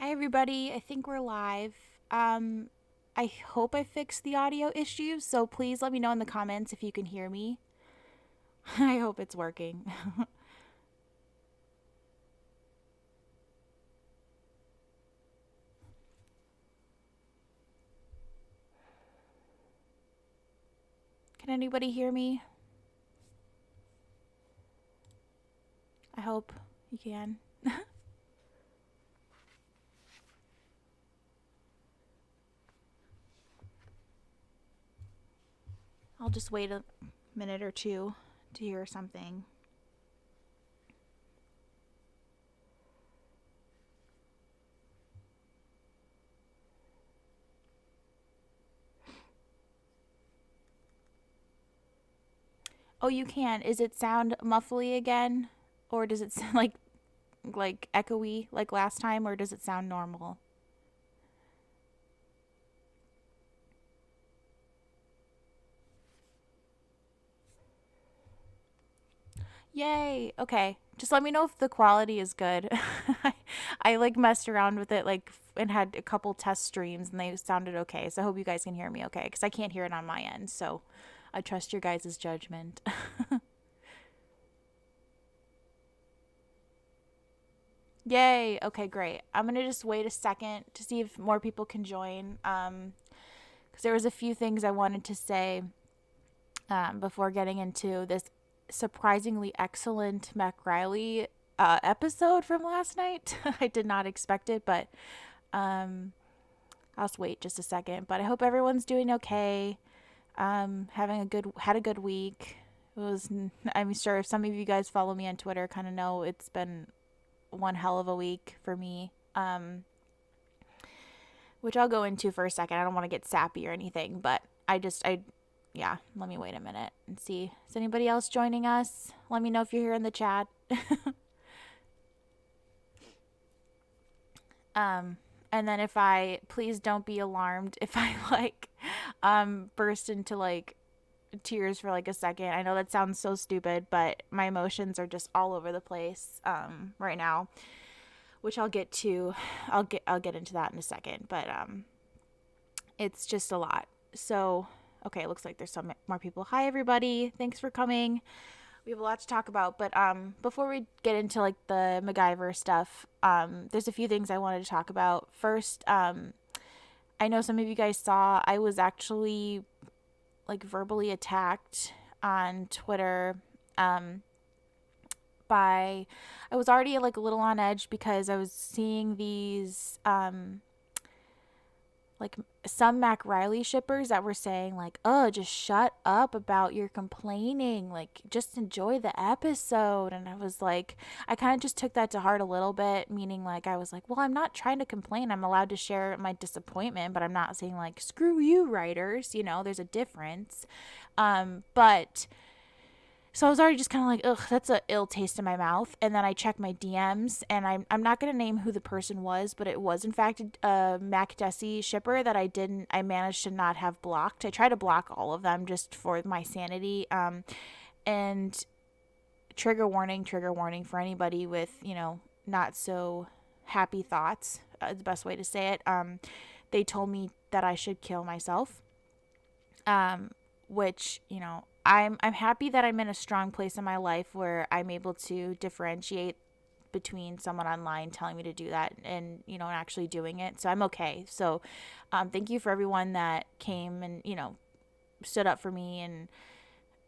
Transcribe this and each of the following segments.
Hi everybody, I think we're live. I hope I fixed the audio issues, so please let me know in the comments if you can hear me. I hope it's working. Can anybody hear me? I hope you can. I'll just wait a minute or two to hear something. Oh, you can. Is it sound muffly again? Or does it sound like echoey like last time, or does it sound normal? Yay. Okay. Just let me know if the quality is good. I like messed around with it and had a couple test streams and they sounded okay. So I hope you guys can hear me okay cuz I can't hear it on my end. So I trust your guys' judgment. Yay. Okay, great. I'm going to just wait a second to see if more people can join cuz there was a few things I wanted to say before getting into this surprisingly excellent MacRiley episode from last night. I did not expect it, but I'll just wait just a second. But I hope everyone's doing okay. Had a good week. It was. I'm sure if some of you guys follow me on Twitter, kind of know it's been one hell of a week for me. Which I'll go into for a second. I don't want to get sappy or anything, but yeah, let me wait a minute and see. Is anybody else joining us? Let me know if you're here in the chat. And then please don't be alarmed if I burst into tears for a second. I know that sounds so stupid, but my emotions are just all over the place right now, which I'll get to. I'll get into that in a second, but it's just a lot. So, okay, it looks like there's some more people. Hi everybody. Thanks for coming. We have a lot to talk about, but before we get into the MacGyver stuff, there's a few things I wanted to talk about. First, I know some of you guys saw I was actually verbally attacked on Twitter by I was already a little on edge because I was seeing these some MacRiley shippers that were saying oh, just shut up about your complaining, just enjoy the episode. And I was I kind of just took that to heart a little bit, meaning I was well, I'm not trying to complain. I'm allowed to share my disappointment, but I'm not saying screw you writers, there's a difference. But so I was already just kind of ugh, that's a ill taste in my mouth. And then I checked my DMs, and I'm not going to name who the person was, but it was in fact a MacDessie shipper that I managed to not have blocked. I tried to block all of them just for my sanity. And trigger warning for anybody with, not so happy thoughts, the best way to say it. They told me that I should kill myself, which, I'm happy that I'm in a strong place in my life where I'm able to differentiate between someone online telling me to do that and actually doing it. So I'm okay. So thank you for everyone that came and stood up for me and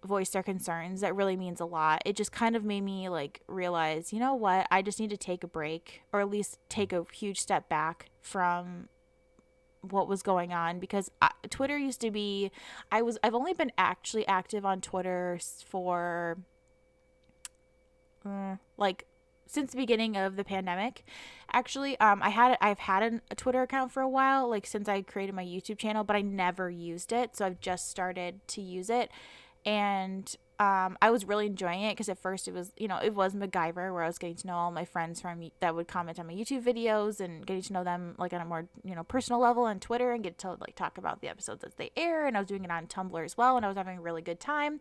voiced their concerns. That really means a lot. It just kind of made me realize, you know what, I just need to take a break, or at least take a huge step back from what was going on, because Twitter used to be I've only been actually active on Twitter for since the beginning of the pandemic. Actually, I've had a Twitter account for a while, since I created my YouTube channel, but I never used it, so I've just started to use it. And I was really enjoying it because at first it was MacGyver, where I was getting to know all my friends that would comment on my YouTube videos and getting to know them on a more personal level on Twitter, and get to talk about the episodes as they air. And I was doing it on Tumblr as well, and I was having a really good time.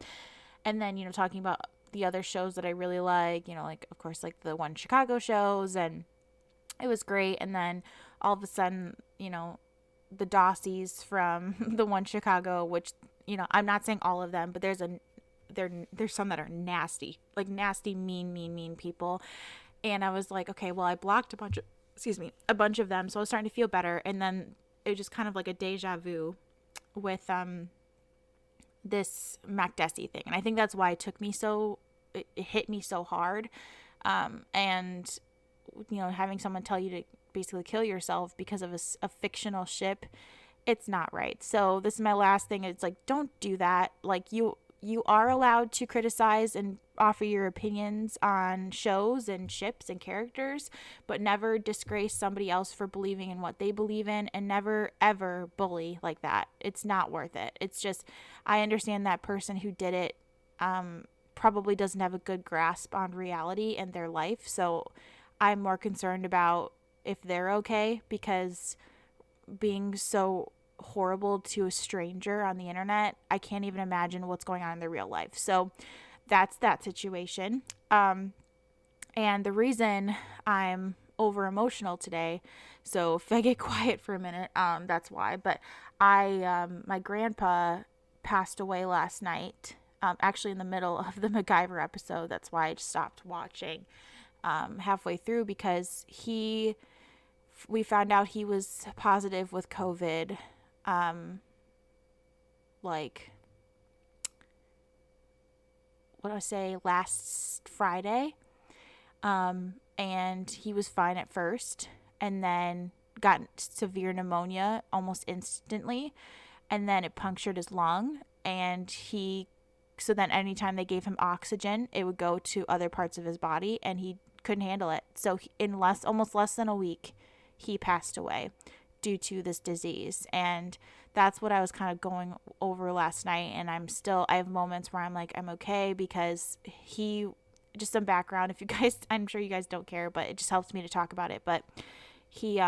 And then talking about the other shows that I really like, of course the One Chicago shows, and it was great. And then all of a sudden, the Dossies from the one Chicago, which, I'm not saying all of them, but there's some that are nasty, like nasty, mean people. And I was like, okay, well, I blocked a bunch of them. So I was starting to feel better. And then it was just kind of like a deja vu with, this MacDessie thing. And I think that's why it hit me so hard. And, having someone tell you to basically kill yourself because of a fictional ship, it's not right. So this is my last thing. It's like, don't do that. Like, you are allowed to criticize and offer your opinions on shows and ships and characters, but never disgrace somebody else for believing in what they believe in, and never ever bully like that. It's not worth it. It's just, I understand that person who did it probably doesn't have a good grasp on reality and their life. So I'm more concerned about if they're okay, because being so horrible to a stranger on the internet, I can't even imagine what's going on in their real life. So that's that situation. And the reason I'm over emotional today, so if I get quiet for a minute, that's why. But my grandpa passed away last night, actually in the middle of the MacGyver episode. That's why I just stopped watching halfway through, because we found out he was positive with COVID, last Friday. And he was fine at first, and then got severe pneumonia almost instantly, and then it punctured his lung, and so then anytime they gave him oxygen, it would go to other parts of his body, and he couldn't handle it. So in almost less than a week, he passed away due to this disease. And that's what I was kind of going over last night. And I have moments where I'm like, I'm okay, because just some background, if you guys, I'm sure you guys don't care, but it just helps me to talk about it. But he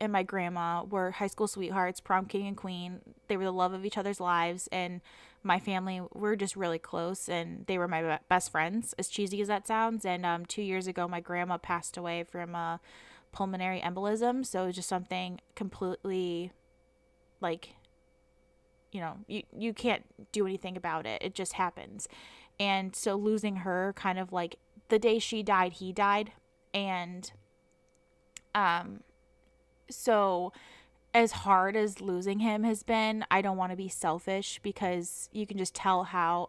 and my grandma were high school sweethearts, prom king and queen. They were the love of each other's lives, and my family, we're just really close, and they were my best friends, as cheesy as that sounds. And 2 years ago, my grandma passed away from pulmonary embolism. So it was just something completely, like, you can't do anything about it. It just happens. And so losing her, kind of like the day she died, he died. And so as hard as losing him has been, I don't want to be selfish, because you can just tell how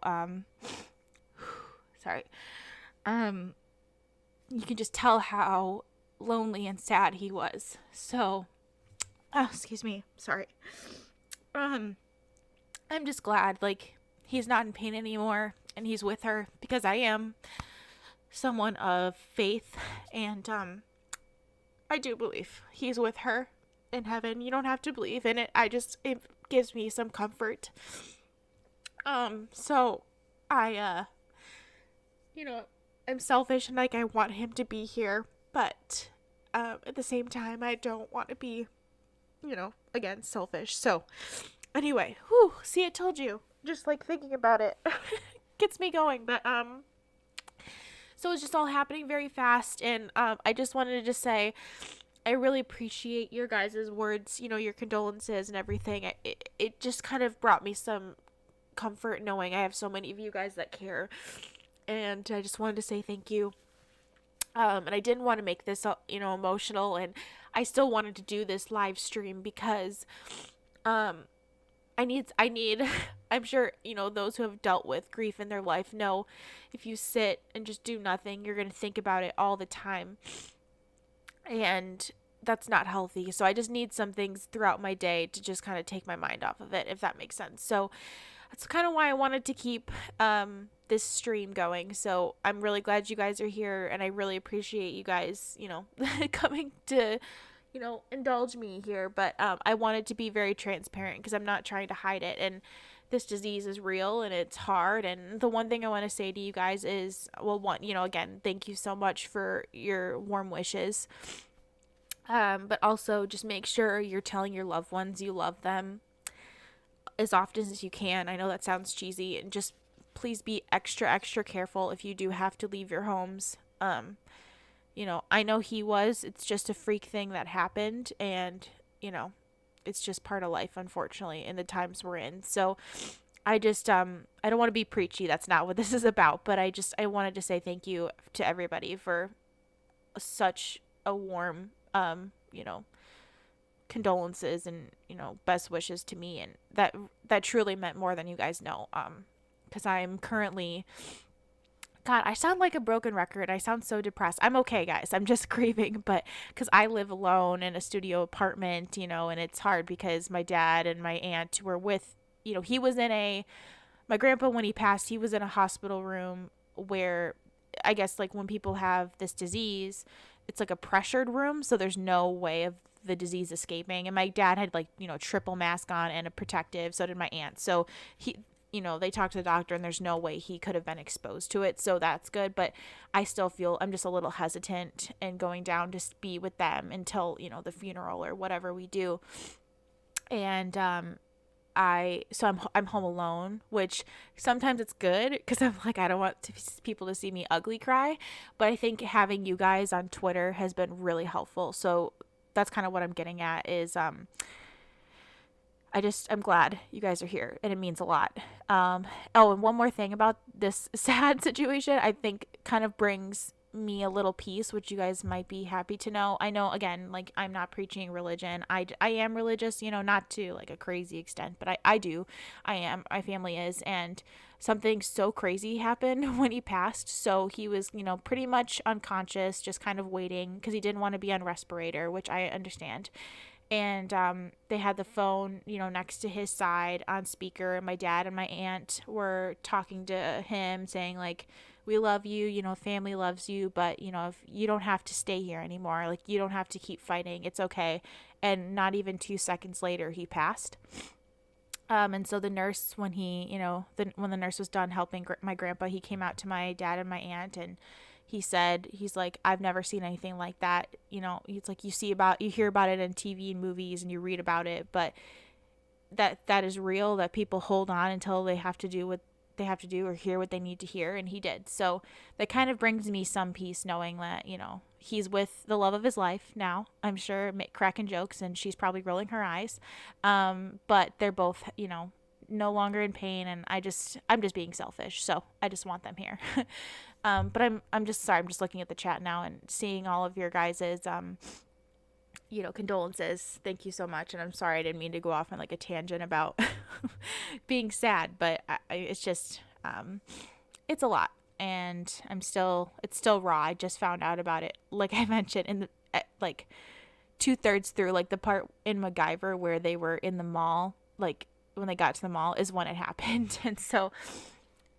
you can just tell how lonely and sad he was. So excuse me, sorry. I'm just glad, like, he's not in pain anymore, and he's with her, because I am someone of faith, and I do believe he's with her in heaven. You don't have to believe in it. It gives me some comfort. So I, I'm selfish, and like, I want him to be here, but at the same time, I don't want to be, again, selfish. So anyway, see, I told you, just like thinking about it gets me going. But so it's just all happening very fast, and I just wanted to just say, I really appreciate your guys' words, your condolences and everything. It just kind of brought me some comfort knowing I have so many of you guys that care, and I just wanted to say thank you. And I didn't want to make this, emotional, and I still wanted to do this live stream because I need I'm sure, those who have dealt with grief in their life know, if you sit and just do nothing, you're going to think about it all the time. And that's not healthy. So I just need some things throughout my day to just kind of take my mind off of it, if that makes sense. So that's kind of why I wanted to keep this stream going. So I'm really glad you guys are here, and I really appreciate you guys, coming to, indulge me here. But I wanted to be very transparent, because I'm not trying to hide it. And this disease is real, and it's hard. And the one thing I want to say to you guys is, again, thank you so much for your warm wishes. But also just make sure you're telling your loved ones you love them as often as you can. I know that sounds cheesy, and just please be extra, extra careful if you do have to leave your homes. I know it's just a freak thing that happened, and, it's just part of life, unfortunately, in the times we're in. So I just, I don't want to be preachy. That's not what this is about, but I wanted to say thank you to everybody for such a warm, condolences and, best wishes to me. And that truly meant more than you guys know. Because I'm currently, God, I sound like a broken record. I sound so depressed. I'm okay, guys. I'm just grieving, but because I live alone in a studio apartment, and it's hard because my dad and my aunt were with, he was my grandpa, when he passed, he was in a hospital room where, I guess, like, when people have this disease, it's like a pressured room, so there's no way of the disease escaping. And my dad had, like, triple mask on and a protective. So did my aunt. So they talked to the doctor, and there's no way he could have been exposed to it. So that's good. But I still feel I'm just a little hesitant in going down to be with them until, the funeral or whatever we do. And, I'm home alone, which sometimes it's good because I'm like, I don't want people to see me ugly cry. But I think having you guys on Twitter has been really helpful. So that's kind of what I'm getting at is, I'm glad you guys are here, and it means a lot. And one more thing about this sad situation, I think kind of brings me a little peace, which you guys might be happy to know. I know, again, like, I'm not preaching religion. I am religious, not to like a crazy extent, but I do. I am. My family is. And something so crazy happened when he passed. So he was, pretty much unconscious, just kind of waiting because he didn't want to be on respirator, which I understand. And they had the phone, next to his side on speaker. And my dad and my aunt were talking to him, saying, like, we love you, family loves you, but, if you don't have to stay here anymore, like, you don't have to keep fighting. It's okay. And not even 2 seconds later, he passed. And so the nurse, when when the nurse was done helping my grandpa, he came out to my dad and my aunt, and he's like, I've never seen anything like that. It's like you hear about it in TV and movies and you read about it, but that is real, that people hold on until they have to do what they have to do or hear what they need to hear. And he did. So that kind of brings me some peace knowing that, he's with the love of his life now, I'm sure, cracking jokes, and she's probably rolling her eyes. But they're both, no longer in pain, and I'm just being selfish. So I just want them here. But I'm just sorry. I'm just looking at the chat now and seeing all of your guys's, condolences. Thank you so much. And I'm sorry, I didn't mean to go off on like a tangent about being sad, but it's just, it's a lot, and it's still raw. I just found out about it, like I mentioned, like 2/3 through, like the part in MacGyver where they were in the mall, like when they got to the mall is when it happened. And so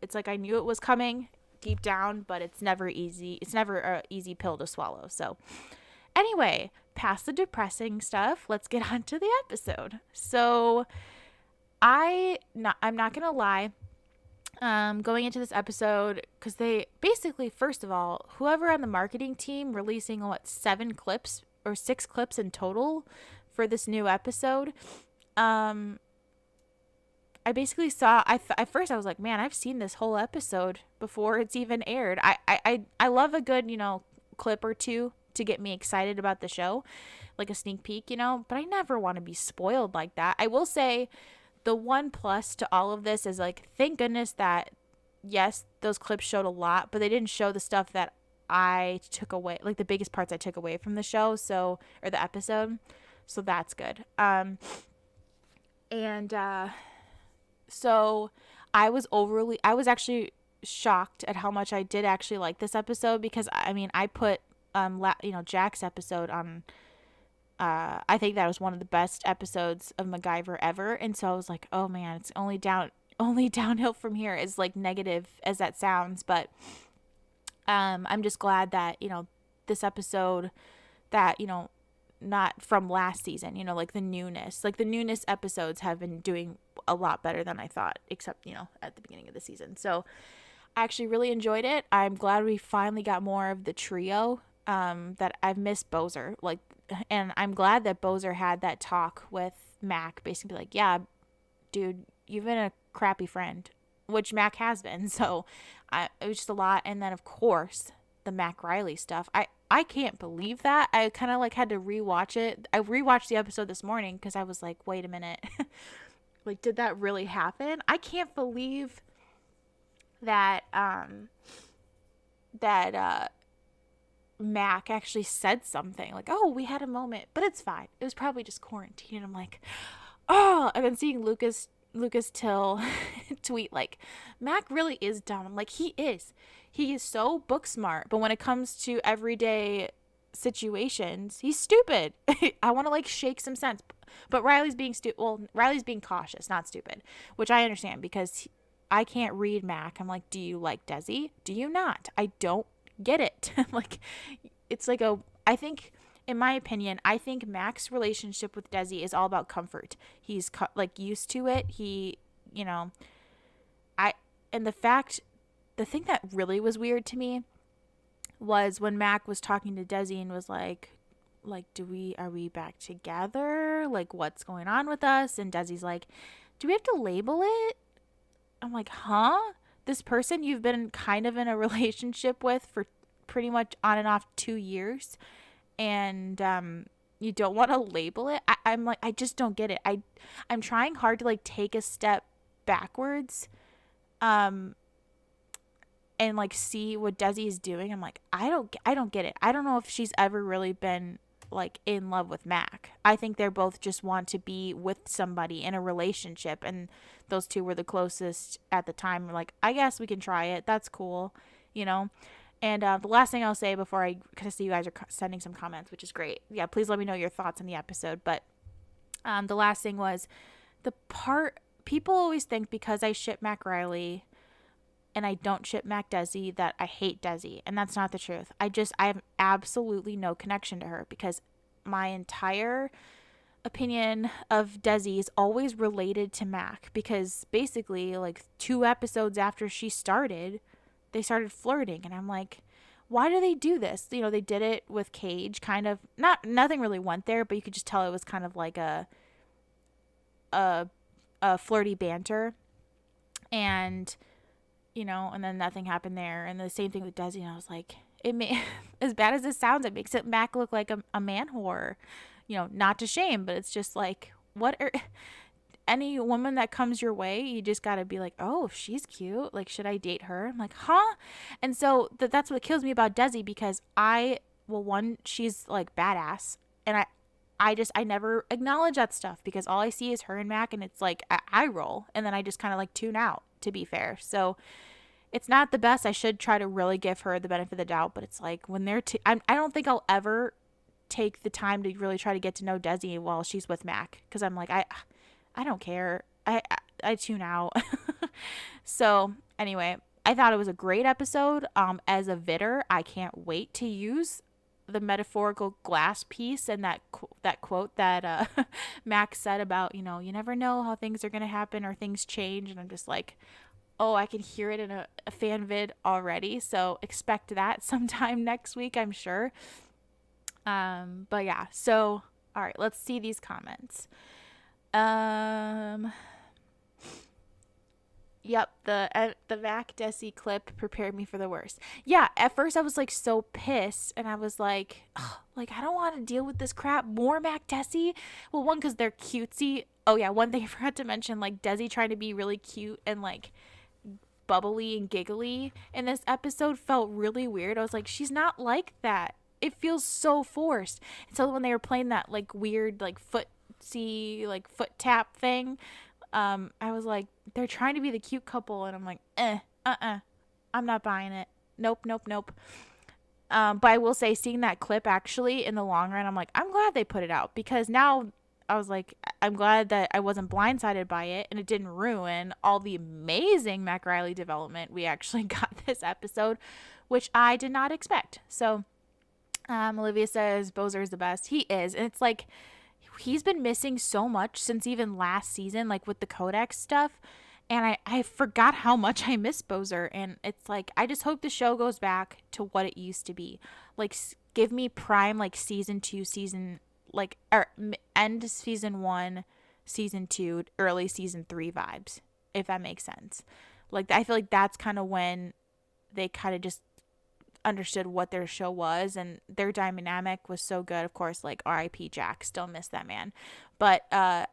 it's like, I knew it was coming deep down, but it's never easy. It's never a easy pill to swallow. So anyway, past the depressing stuff, let's get on to the episode. So I'm not going to lie, going into this episode, because they basically, first of all, whoever on the marketing team releasing 7 clips or 6 clips in total for this new episode, I basically saw, at first I was like, man, I've seen this whole episode before it's even aired. I love a good, clip or two to get me excited about the show, like a sneak peek, but I never want to be spoiled like that. I will say the one plus to all of this is, like, thank goodness that, yes, those clips showed a lot, but they didn't show the stuff that I took away, like the biggest parts I took away from the show, or the episode. So that's good. So I was actually shocked at how much I did actually like this episode, because I put Jack's episode on, I think that was one of the best episodes of MacGyver ever, and so I was like, oh man, it's only downhill from here, as like negative as that sounds. But I'm just glad that this episode, that not from last season, like the newness episodes have been doing a lot better than I thought, except at the beginning of the season. So I actually really enjoyed it. I'm glad we finally got more of the trio, that I've missed Bozer, and I'm glad that Bozer had that talk with Mac, basically like, yeah, dude, you've been a crappy friend, which Mac has been. So it was just a lot. And then of course the MacRiley stuff. I can't believe that. I kind of like had to rewatch it. I rewatched the episode this morning because I was like, wait a minute. Like, did that really happen? I can't believe that Mac actually said something like, oh, we had a moment, but it's fine. It was probably just quarantine. And I'm like, oh, I've been seeing Lucas Till tweet like, Mac really is dumb. I'm like, he is so book smart, but when it comes to everyday situations, he's stupid. I want to like shake some sense, but Riley's being Riley's being cautious, not stupid, which I understand because I can't read Mac. I'm like, do you like Desi? Do you not? I don't get it. Like, it's like I think, in my opinion, I think Mac's relationship with Desi is all about comfort. He's like used to it. He, you know, and the thing that really was weird to me was when Mac was talking to Desi and was like, are we back together? Like, what's going on with us? And Desi's like, do we have to label it? I'm like, huh? This person you've been kind of in a relationship with for pretty much on and off 2 years, and you don't want to label it? I'm like, I just don't get it. I'm trying hard to like take a step backwards and like see what Desi is doing. I'm like, I don't get it. I don't know if she's ever really been like in love with Mac. I think they're both just want to be with somebody in a relationship, and those two were the closest at the time. We're like, I guess we can try it. That's cool, you know. And the last thing I'll say before because I see you guys are sending some comments, which is great. Yeah, please let me know your thoughts on the episode. But the last thing was the part people always think because I ship MacRiley and I don't ship MacDesi that I hate Desi, and that's not the truth. I have absolutely no connection to her because my entire opinion of Desi is always related to Mac, because basically like 2 episodes after she started, they started flirting, and I'm like, why do they do this? You know, they did it with Cage, kind of, nothing really went there, but you could just tell it was kind of like a flirty banter, and you know, and then nothing happened there. And the same thing with Desi, and I was like, as bad as it sounds, it makes Mac look like a man whore. You know, not to shame, but it's just like, any woman that comes your way, you just gotta be like, oh, she's cute, like, should I date her? I'm like, huh? And so that's what kills me about Desi, because she's like badass, and I never acknowledge that stuff because all I see is her and Mac, and it's like I roll, and then I just kind of like tune out, to be fair. So it's not the best. I should try to really give her the benefit of the doubt, but it's like when they're I don't think I'll ever take the time to really try to get to know Desi while she's with Mac, because I'm like, I don't care. I tune out. So anyway, I thought it was a great episode. As a vidder, I can't wait to use the metaphorical glass piece and that quote that Max said about, you know, you never know how things are going to happen or things change. And I'm just like, oh, I can hear it in a fan vid already. So expect that sometime next week, I'm sure. But yeah, so, all right, let's see these comments. Yep, the Mac Desi clip prepared me for the worst. Yeah, at first I was like so pissed, and I was like, like, I don't want to deal with this crap. More Mac Desi. Well, one, because they're cutesy. Oh yeah, one thing I forgot to mention, like Desi trying to be really cute and like bubbly and giggly in this episode felt really weird. I was like, she's not like that. It feels so forced. And so when they were playing that like weird like foot tap thing, I was like, they're trying to be the cute couple, and I'm like, I'm not buying it. Nope. But I will say, seeing that clip actually in the long run, I'm like, I'm glad they put it out, because now I was like, I'm glad that I wasn't blindsided by it and it didn't ruin all the amazing MacRiley development we actually got this episode, which I did not expect. So Olivia says Bozer is the best. He is. And it's like, he's been missing so much since even last season, like with the Codex stuff. And I forgot how much I miss Bozer. And it's like, I just hope the show goes back to what it used to be. Like, give me prime, like season 2, or end season 1, season 2, early season 3 vibes, if that makes sense. Like, I feel like that's kind of when they kind of just understood what their show was, and their dynamic was so good. Of course, like R.I.P. Jack, still miss that man. But I'm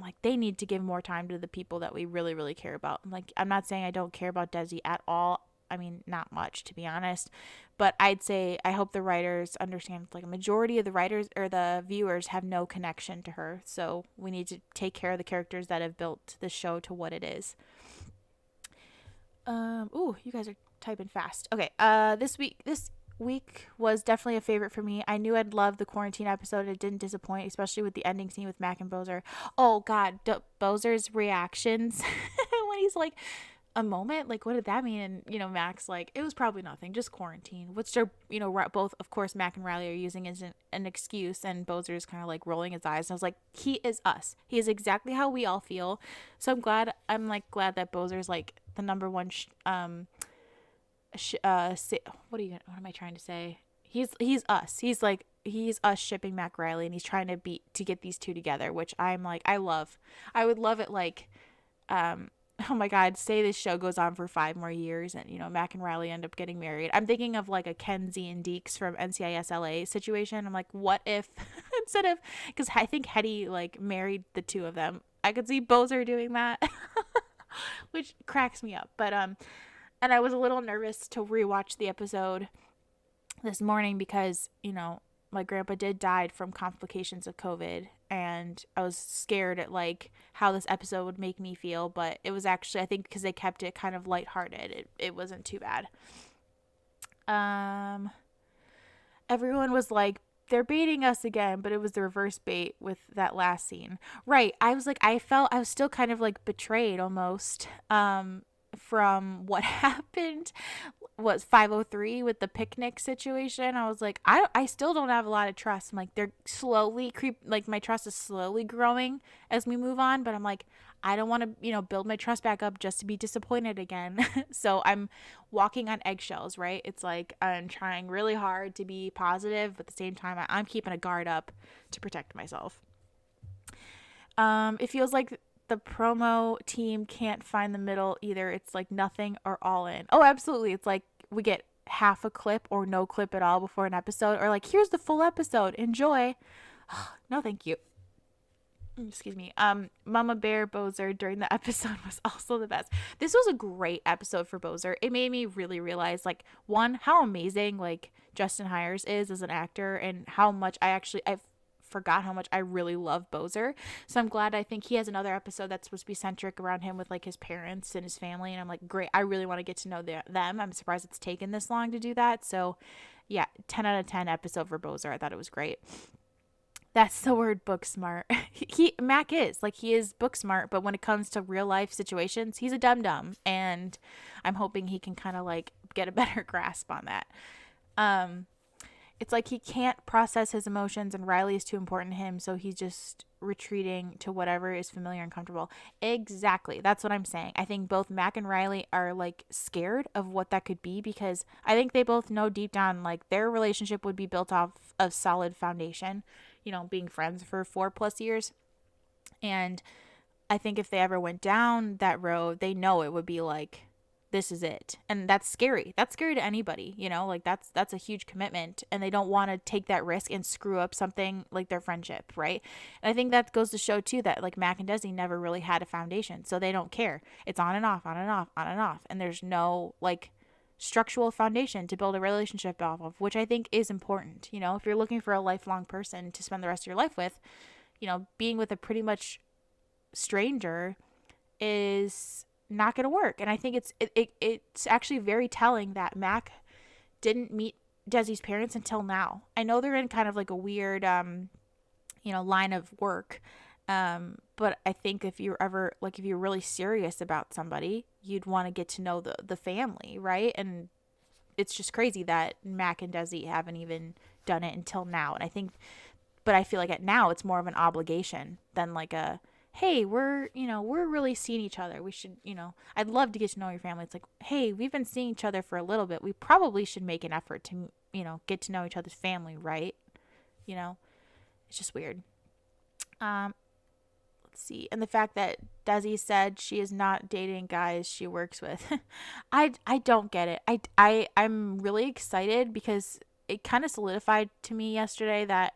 like, they need to give more time to the people that we really, really care about. Like, I'm not saying I don't care about Desi at all. I mean, not much, to be honest. But I'd say I hope the writers understand, like, a majority of the writers or the viewers have no connection to her. So we need to take care of the characters that have built the show to what it is. Ooh, you guys are typing fast. Okay. This week was definitely a favorite for me. I knew I'd love the quarantine episode. It didn't disappoint, especially with the ending scene with Mac and Bozer. Oh God, Bozer's reactions when he's like, a moment, like, what did that mean? And Mac's like, it was probably nothing, just quarantine, which they're both, of course, Mac and Riley are using as an excuse, and Bozer's kind of like rolling his eyes, and I was like, he is us. He is exactly how we all feel. So I'm glad that Bozer's like the number one what am I trying to say? He's us. He's us shipping Mac Riley, and he's trying to get these two together, which I'm like, I would love it, like, oh my God, say this show goes on for 5 more years and, Mac and Riley end up getting married. I'm thinking of like a Kenzie and Deeks from NCIS LA situation. I'm like, what if instead of, because I think Hetty like married the two of them. I could see Bozer doing that, which cracks me up. But, and I was a little nervous to rewatch the episode this morning because, my grandpa did die from complications of COVID, and I was scared at like how this episode would make me feel, but it was actually, I think, because they kept it kind of lighthearted, it wasn't too bad. Everyone was like, they're baiting us again, but it was the reverse bait with that last scene. Right. I was like, I was still kind of like betrayed almost, from what happened was 503 with the picnic situation. I was like, I still don't have a lot of trust. I'm like, they're slowly like my trust is slowly growing as we move on, but I'm like, I don't want to, build my trust back up just to be disappointed again. So I'm walking on eggshells, right? It's like I'm trying really hard to be positive, but at the same time, I'm keeping a guard up to protect myself. It feels like the promo team can't find the middle either. It's like nothing or all in. Oh, absolutely. It's like we get half a clip or no clip at all before an episode, or like, here's the full episode. Enjoy. No, thank you. Excuse me. Mama Bear Bozer during the episode was also the best. This was a great episode for Bozer. It made me really realize, like, one, how amazing like Justin Hires is as an actor, and how much I've forgot how much I really love Bozer. So I'm glad. I think he has another episode that's supposed to be centric around him with like his parents and his family, and I'm like, great, I really want to get to know them. I'm surprised it's taken this long to do that. So yeah, 10 out of 10 episode for Bozer. I thought it was great. That's the word, book smart. Mac is like, he is book smart, but when it comes to real life situations, he's a dum-dum, and I'm hoping he can kind of like get a better grasp on that. It's like he can't process his emotions, and Riley is too important to him, so he's just retreating to whatever is familiar and comfortable. Exactly. That's what I'm saying. I think both Mac and Riley are like scared of what that could be, because I think they both know deep down like their relationship would be built off of solid foundation, being friends for 4+ years. And I think if they ever went down that road, they know it would be like, this is it. And that's scary. That's scary to anybody, like that's a huge commitment, and they don't want to take that risk and screw up something like their friendship, right? And I think that goes to show too that like Mac and Desi never really had a foundation, so they don't care. It's on and off, on and off, on and off, and there's no like structural foundation to build a relationship off of, which I think is important. If you're looking for a lifelong person to spend the rest of your life with, being with a pretty much stranger is not going to work. And I think it's actually very telling that Mac didn't meet Desi's parents until now. I know they're in kind of like a weird line of work, but I think if you're really serious about somebody, you'd want to get to know the family, right? And it's just crazy that Mac and Desi haven't even done it until now. And I feel like now it's more of an obligation than like a, hey, we're really seeing each other. We should, I'd love to get to know your family. It's like, hey, we've been seeing each other for a little bit. We probably should make an effort to, get to know each other's family, right? It's just weird. Let's let's see. And the fact that Desi said she is not dating guys she works with. I don't get it. I'm really excited because it kind of solidified to me yesterday that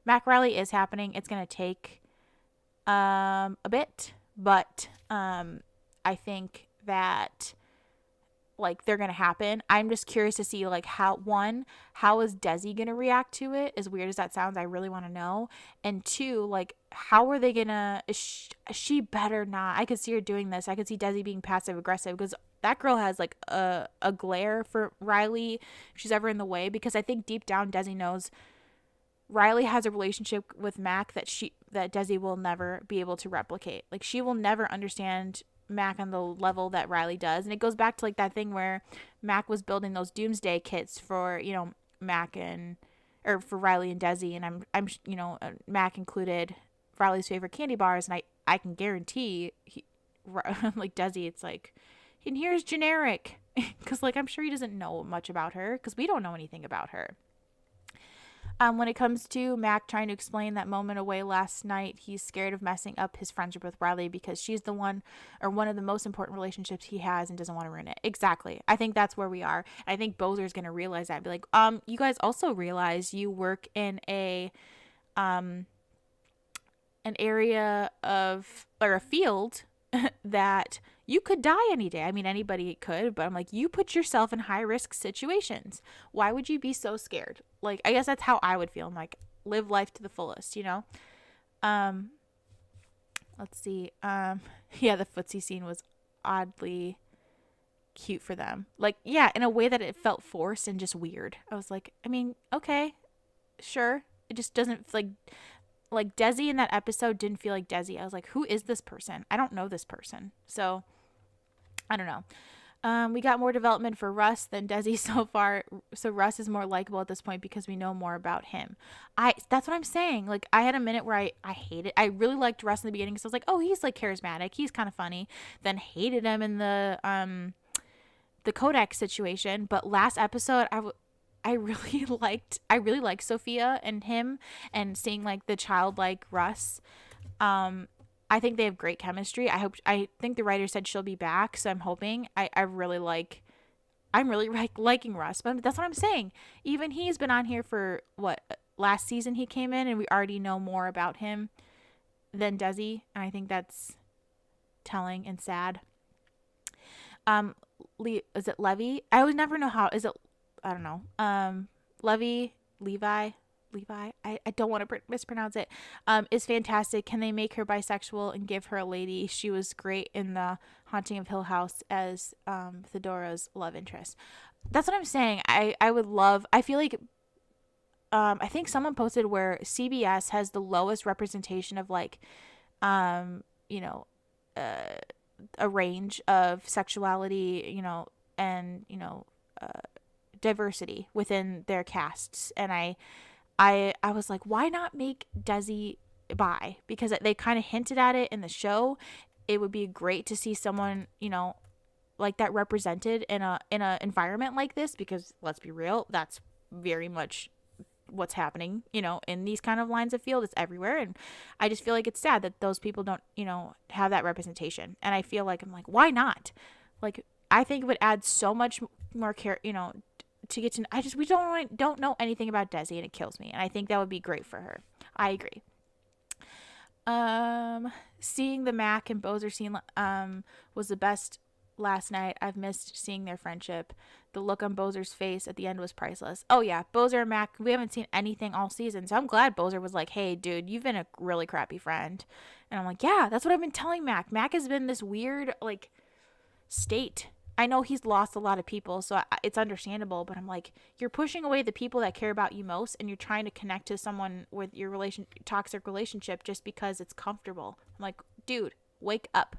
MacReilly is happening. It's going to take a bit, but I think that like they're gonna happen. I'm just curious to see like how is Desi gonna react to it? As weird as that sounds, I really want to know. And two, like how are they gonna? She better not. I could see her doing this. I could see Desi being passive aggressive because that girl has like a glare for Riley if she's ever in the way. Because I think deep down Desi knows Riley has a relationship with Mac that Desi will never be able to replicate. Like she will never understand Mac on the level that Riley does. And it goes back to like that thing where Mac was building those doomsday kits for, Mac or for Riley and Desi. And I'm Mac included Riley's favorite candy bars. And I can guarantee like Desi, it's like, and here's generic. Cause like, I'm sure he doesn't know much about her cause we don't know anything about her. When it comes to Mac trying to explain that moment away last night, he's scared of messing up his friendship with Riley because she's the one of the most important relationships he has and doesn't want to ruin it. Exactly. I think that's where we are. I think Bozer's going to realize that and be like, you guys also realize you work in an area or a field that you could die any day. I mean, anybody could, but I'm like, you put yourself in high risk situations. Why would you be so scared? Like, I guess that's how I would feel. I'm like, live life to the fullest, let's see. Yeah, the footsie scene was oddly cute for them. Like, yeah, in a way that it felt forced and just weird. I was like, I mean, okay, sure. It just doesn't like Desi in that episode didn't feel like Desi. I was like, who is this person? I don't know this person. So I don't know. We got more development for Russ than Desi so far. So Russ is more likable at this point because we know more about him. That's what I'm saying. Like I had a minute where I hated. I really liked Russ in the beginning. So I was like, oh, he's like charismatic. He's kind of funny. Then hated him in the Kodak situation. But last episode, I really liked Sophia and him and seeing like the childlike Russ. I think they have great chemistry. I think the writer said she'll be back, so I'm hoping. I'm really liking Russ, but that's what I'm saying. Even he's been on here for last season he came in and we already know more about him than Desi, and I think that's telling and sad. Is it Levy? I always never know how. Is it? I don't know. Levi. I don't want to mispronounce it. Is fantastic. Can they make her bisexual and give her a lady? She was great in The Haunting of Hill House as Theodora's love interest. That's what I'm saying. I would love. I feel like. I think someone posted where CBS has the lowest representation of like, a range of sexuality, and diversity within their casts, and I was like, why not make Desi bi? Because they kind of hinted at it in the show. It would be great to see someone, like that represented in a environment like this, because let's be real, that's very much what's happening, in these kind of lines of field. It's everywhere. And I just feel like it's sad that those people don't, have that representation. And I feel like, I'm like, why not? Like, I think it would add so much more care, to get to, we don't know anything about Desi, and it kills me. And I think that would be great for her. I agree. Seeing the Mac and Bozer scene, was the best last night. I've missed seeing their friendship. The look on Bozer's face at the end was priceless. Oh yeah, Bozer and Mac, we haven't seen anything all season, so I'm glad Bozer was like, hey dude, you've been a really crappy friend. And I'm like, yeah, that's what I've been telling Mac. Mac has been this weird like state. I know he's lost a lot of people, so it's understandable, but I'm like, you're pushing away the people that care about you most, and you're trying to connect to someone with your toxic relationship just because it's comfortable. I'm like, dude, wake up.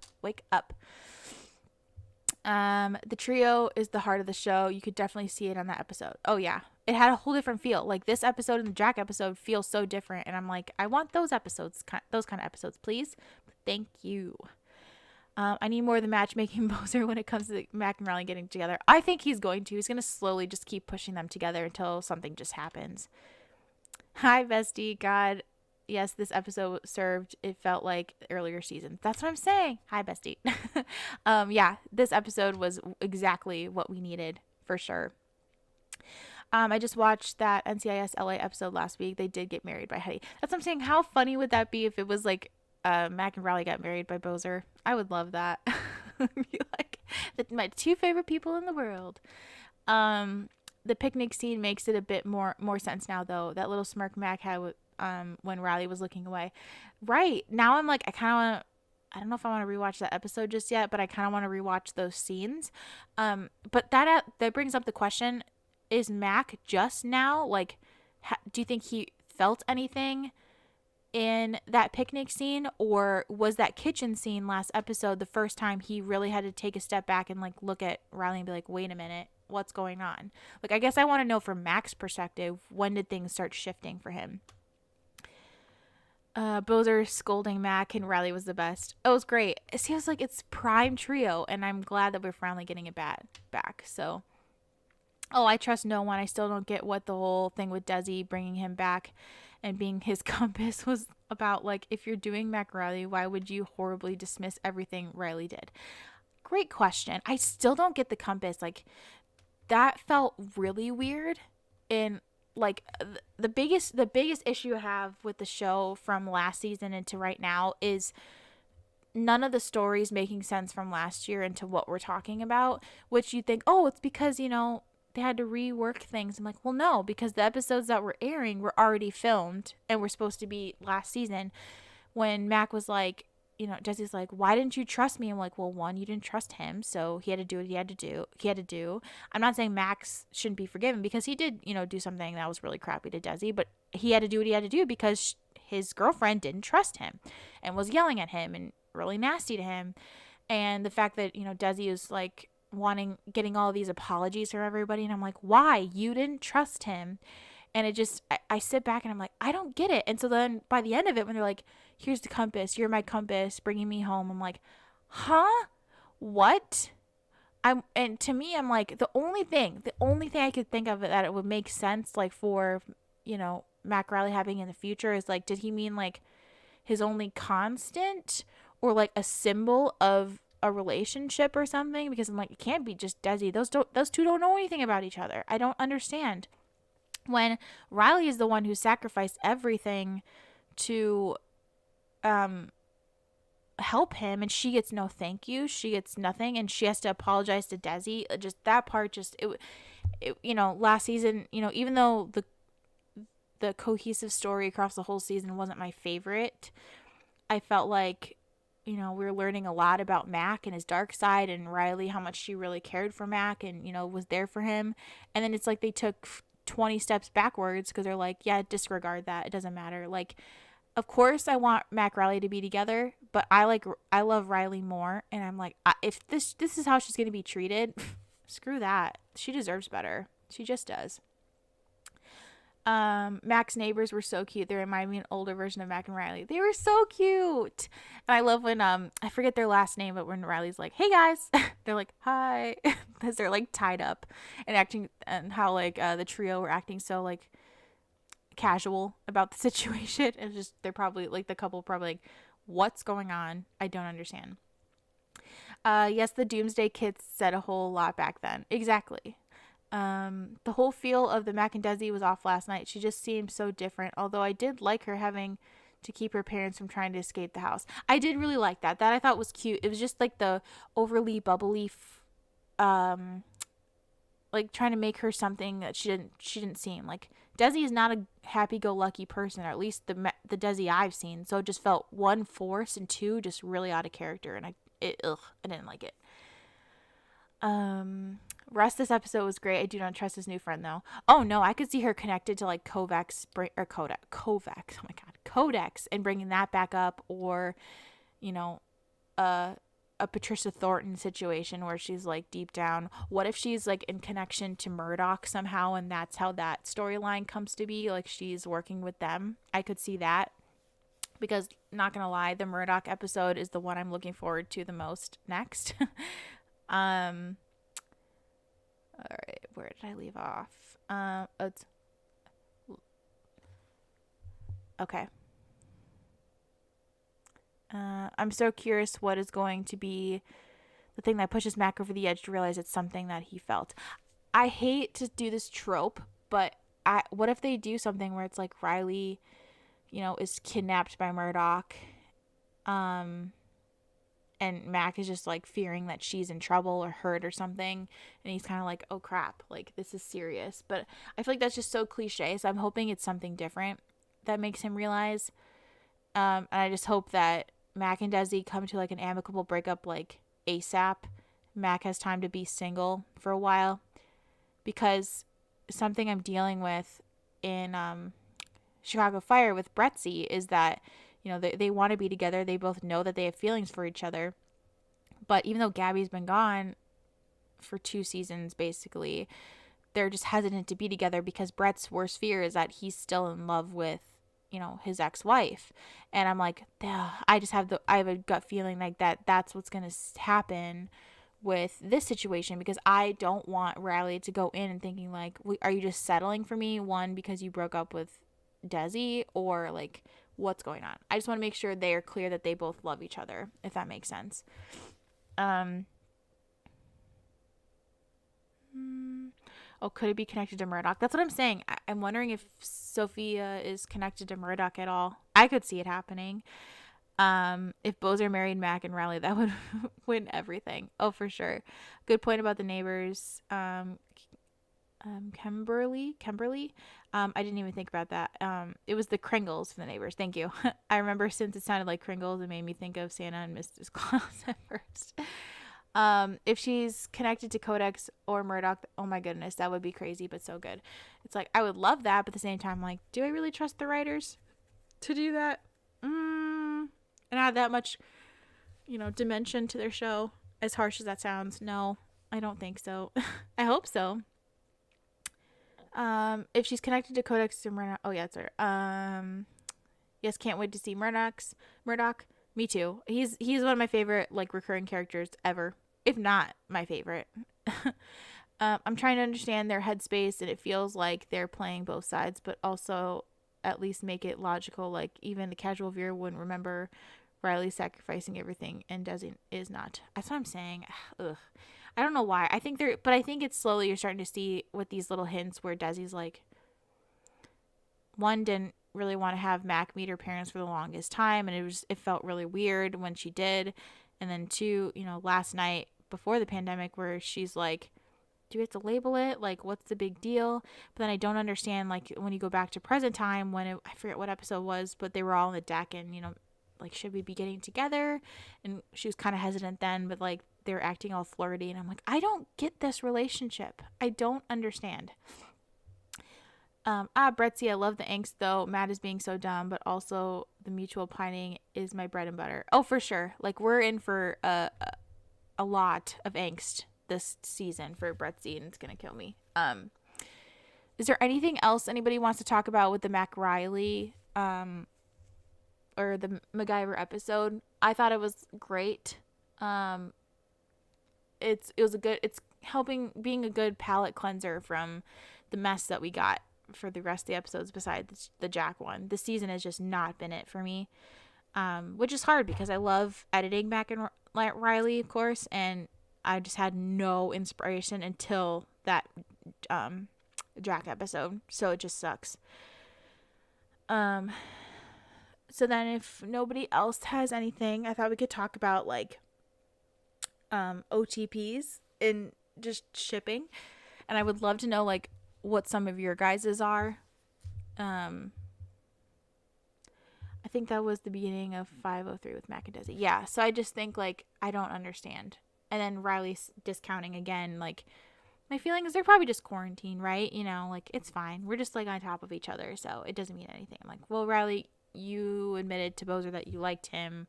The trio is the heart of the show. You could definitely see it on that episode. Oh yeah, it had a whole different feel. Like this episode and the Jack episode feel so different, and I'm like, I want those kind of episodes, please. Thank you. I need more of the matchmaking Bozer when it comes to Mac and Riley getting together. I think he's going to. He's going to slowly just keep pushing them together until something just happens. Hi, bestie. God, yes, this episode served, it felt like earlier seasons. That's what I'm saying. Hi, bestie. Yeah, this episode was exactly what we needed for sure. I just watched that NCIS LA episode last week. They did get married by Hetty. That's what I'm saying. How funny would that be if it was like Mac and Riley got married by Bozer? I would love that. Be like my two favorite people in the world. The picnic scene makes it a bit more sense now, though. That little smirk Mac had when Riley was looking away. Right now, I'm like, I kind of want to. I don't know if I want to rewatch that episode just yet, but I kind of want to rewatch those scenes. But that brings up the question: is Mac just now like? Do you think he felt anything in that picnic scene, or was that kitchen scene last episode the first time he really had to take a step back and like look at Riley and be like, wait a minute, what's going on? Like, I guess I want to know from Mac's perspective, when did things start shifting for him? Bozer scolding Mac and Riley was the best. It was great. It feels like it's prime trio, and I'm glad that we're finally getting it back. So, I trust no one. I still don't get what the whole thing with Desi bringing him back and being his compass was about. Like, if you're doing Mac Riley, why would you horribly dismiss everything Riley did? Great question. I still don't get the compass. Like, that felt really weird. And like the biggest issue I have with the show from last season into right now is none of the stories making sense from last year into what we're talking about, which you think, oh, it's because, they had to rework things. I'm like, well, no, because the episodes that were airing were already filmed and were supposed to be last season. When Mac was like, Jesse's like, why didn't you trust me? I'm like, well, one, you didn't trust him, so he had to do what he had to do. I'm not saying Max shouldn't be forgiven because he did, do something that was really crappy to Desi, but he had to do what he had to do because his girlfriend didn't trust him and was yelling at him and really nasty to him. And the fact that, Desi is like getting all these apologies from everybody, and I'm like, why? You didn't trust him. And it just, I sit back and I'm like, I don't get it. And so then by the end of it, when they're like, here's the compass, you're my compass, bringing me home, I'm like, huh? What? And to me, I'm like, the only thing I could think of that it would make sense, like for, Mac Riley having in the future is like, did he mean like his only constant or like a symbol of a relationship or something? Because I'm like, it can't be just Desi. Those two don't know anything about each other. I don't understand. When Riley is the one who sacrificed everything to help him, and she gets no thank you, she gets nothing, and she has to apologize to Desi. Just that part, last season, even though the cohesive story across the whole season wasn't my favorite, I felt like, we were learning a lot about Mac and his dark side, and Riley, how much she really cared for Mac and, was there for him. And then it's like they took 20 steps backwards because they're like, yeah, disregard that. It doesn't matter. Like, of course I want Mac Riley to be together, but I love Riley more. And I'm like, if this is how she's going to be treated, screw that. She deserves better. She just does. Mac's neighbors were so cute. They remind me of an older version of Mac and Riley. They were so cute. And I love when, I forget their last name, but when Riley's like, hey guys, they're like, hi, because they're like tied up and acting, and how like, the trio were acting so like casual about the situation. It's just, they're probably like, the couple probably like, what's going on? I don't understand. Yes, the Doomsday Kids said a whole lot back then. Exactly. The whole feel of the Mac and Desi was off last night. She just seemed so different, although I did like her having to keep her parents from trying to escape the house. I did really like that. That I thought was cute. It was just like the overly bubbly, like trying to make her something that she didn't seem. Like, Desi is not a happy-go-lucky person, or at least the Desi I've seen. So it just felt one forced and two just really out of character, and I didn't like it. Rest this episode was great. I do not trust his new friend though. Oh no, I could see her connected to like Kovacs Kovacs. Oh my god, Codex, and bringing that back up, or a Patricia Thornton situation where she's like deep down. What if she's like in connection to Murdoch somehow, and that's how that storyline comes to be? Like she's working with them. I could see that. Because not gonna lie, the Murdoch episode is the one I'm looking forward to the most next. All right, where did I leave off? Okay. I'm so curious what is going to be the thing that pushes Mac over the edge to realize it's something that he felt. I hate to do this trope, but what if they do something where it's like Riley, is kidnapped by Murdoch, um, and Mac is just like fearing that she's in trouble or hurt or something, and he's kind of like, oh crap, like this is serious. But I feel like that's just so cliche, so I'm hoping it's something different that makes him realize. And I just hope that Mac and Desi come to like an amicable breakup like ASAP. Mac has time to be single for a while, because something I'm dealing with in Chicago Fire with Brettsy is that, they want to be together. They both know that they have feelings for each other. But even though Gabby's been gone for 2 seasons, basically, they're just hesitant to be together because Brett's worst fear is that he's still in love with, his ex-wife. And I'm like, I have a gut feeling like that's what's going to happen with this situation, because I don't want Riley to go in and thinking like, are you just settling for me, one, because you broke up with Desi, or like what's going on? I just want to make sure they are clear that they both love each other, if that makes sense. Oh, could it be connected to Murdoch? That's what I'm saying. I'm wondering if Sophia is connected to Murdoch at all. I could see it happening. If Bozer married Mac and Riley, that would win everything. Oh, for sure. Good point about the neighbors. Kimberly. I didn't even think about that. It was the Kringles from the neighbors. Thank you. I remember, since it sounded like Kringles, it made me think of Santa and Mrs. Claus at first. If she's connected to Codex or Murdoch, oh my goodness, that would be crazy, but so good. It's like, I would love that, but at the same time, like, do I really trust the writers to do that? And add that much, dimension to their show, as harsh as that sounds. No, I don't think so. I hope so. If she's connected to Codex or Murdoch, oh yeah, it's her. Yes, can't wait to see Murdoch. Me too. He's one of my favorite like recurring characters ever, if not my favorite. I'm trying to understand their headspace, and it feels like they're playing both sides, but also at least make it logical. Like, even the casual viewer wouldn't remember Riley sacrificing everything and Desi is not. That's what I'm saying. Ugh. I don't know why. I think it's slowly you're starting to see with these little hints where Desi's like, one, didn't really want to have Mac meet her parents for the longest time, and it felt really weird when she did. And then two, last night before the pandemic, where she's like, do we have to label it? Like, what's the big deal? But then I don't understand, like, when you go back to present time, I forget what episode it was, but they were all on the deck, and, like, should we be getting together? And she was kind of hesitant then, but, like, they were acting all flirty, and I'm like, I don't get this relationship. I don't understand. Brettsy, I love the angst, though. Matt is being so dumb, but also the mutual pining is my bread and butter. Oh, for sure. Like, we're in for a lot of angst this season for Brettsy, and it's gonna kill me. Is there anything else anybody wants to talk about with the MacRiley or the MacGyver episode? I thought it was great. It's helping being a good palate cleanser from the mess that we got for the rest of the episodes besides the Jack one. This season has just not been it for me, which is hard because I love editing Mac and Riley, of course, and I just had no inspiration until that Jack episode, so it just sucks. So then if nobody else has anything, I thought we could talk about like OTPs and just shipping, and I would love to know like what some of your guys's are. I think that was the beginning of 503 with Mac and Desi. Yeah, so I just think like I don't understand. And then Riley's discounting again, like, my feeling is they're probably just quarantined, right? Like, it's fine. We're just, like, on top of each other, so it doesn't mean anything. I'm like, well, Riley, you admitted to Bozer that you liked him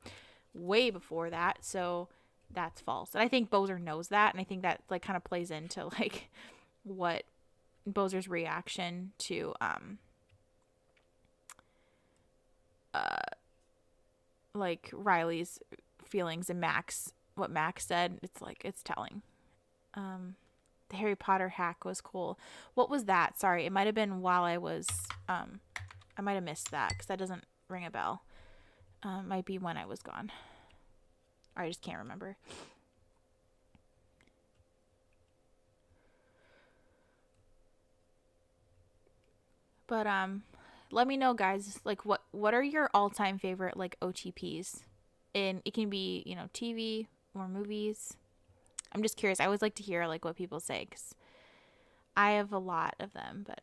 way before that, so that's false. And I think Bozer knows that, and I think that, like, kind of plays into, like, what Bozer's reaction to, like, Riley's feelings and what Max said. It's like, it's telling. The Harry Potter hack was cool. What was that? Sorry, it might have been while I was I might have missed that because that doesn't ring a bell. Might be when I was gone. Or I just can't remember. But let me know, guys, like what are your all-time favorite like OTPs? And it can be, TV or movies. I'm just curious. I always like to hear like what people say, cuz I have a lot of them. But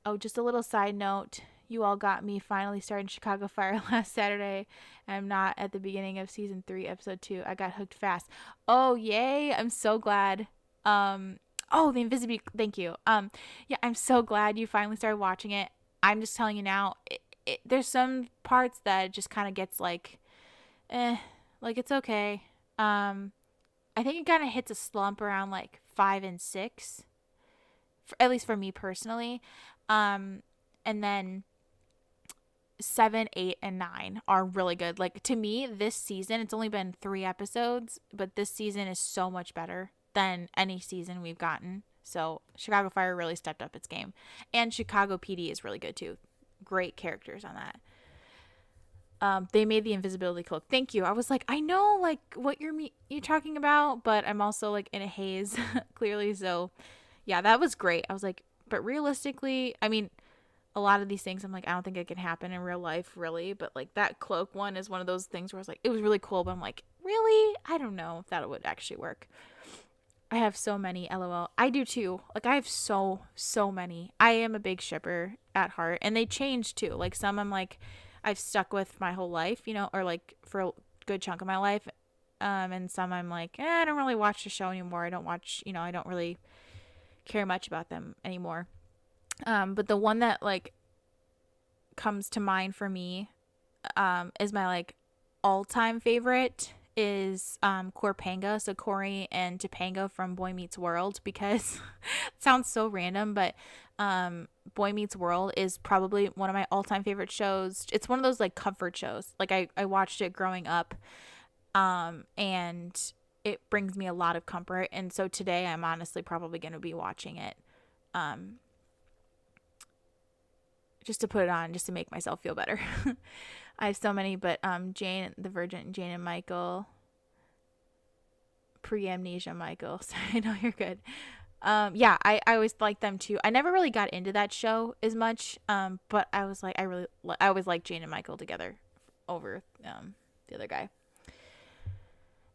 oh, just a little side note. You all got me finally starting Chicago Fire last Saturday. I'm not at the beginning of season 3, episode 2. I got hooked fast. Oh, yay. I'm so glad. Oh, the Invisible. Thank you. Yeah, I'm so glad you finally started watching it. I'm just telling you now, there's some parts that just kind of gets like, like it's okay. I think it kind of hits a slump around like 5 and 6, at least for me personally. And then 7, 8, and 9 are really good. Like, to me, this season, it's only been 3 episodes, but this season is so much better than any season we've gotten. So Chicago Fire really stepped up its game. And Chicago PD is really good too. Great characters on that. They made the invisibility cloak. Thank you. I was like, I know like what you're talking about, but I'm also like in a haze clearly. So yeah, that was great. I was like, but realistically, I mean, a lot of these things I'm like, I don't think it can happen in real life really, but like that cloak one is one of those things where I was like, it was really cool, but I'm like, really? I don't know if that would actually work. I have so many, LOL. I do too. Like I have so many. I am a big shipper at heart, and they change too. Like some I'm like I've stuck with my whole life, or like for a good chunk of my life. And some I'm like, I don't really watch the show anymore. I don't watch, I don't really care much about them anymore. But the one that like comes to mind for me is my like all-time favorite is Corpanga, so Corey and Topanga from Boy Meets World, because it sounds so random, but Boy Meets World is probably one of my all-time favorite shows. It's one of those like comfort shows. Like I watched it growing up, and it brings me a lot of comfort, and so today I'm honestly probably going to be watching it just to put it on, just to make myself feel better. I have so many, but Jane the Virgin, Jane and Michael, pre-amnesia Michael. Sorry, I know you're good. Yeah, I always liked them too. I never really got into that show as much, but I was like, I always liked Jane and Michael together over the other guy.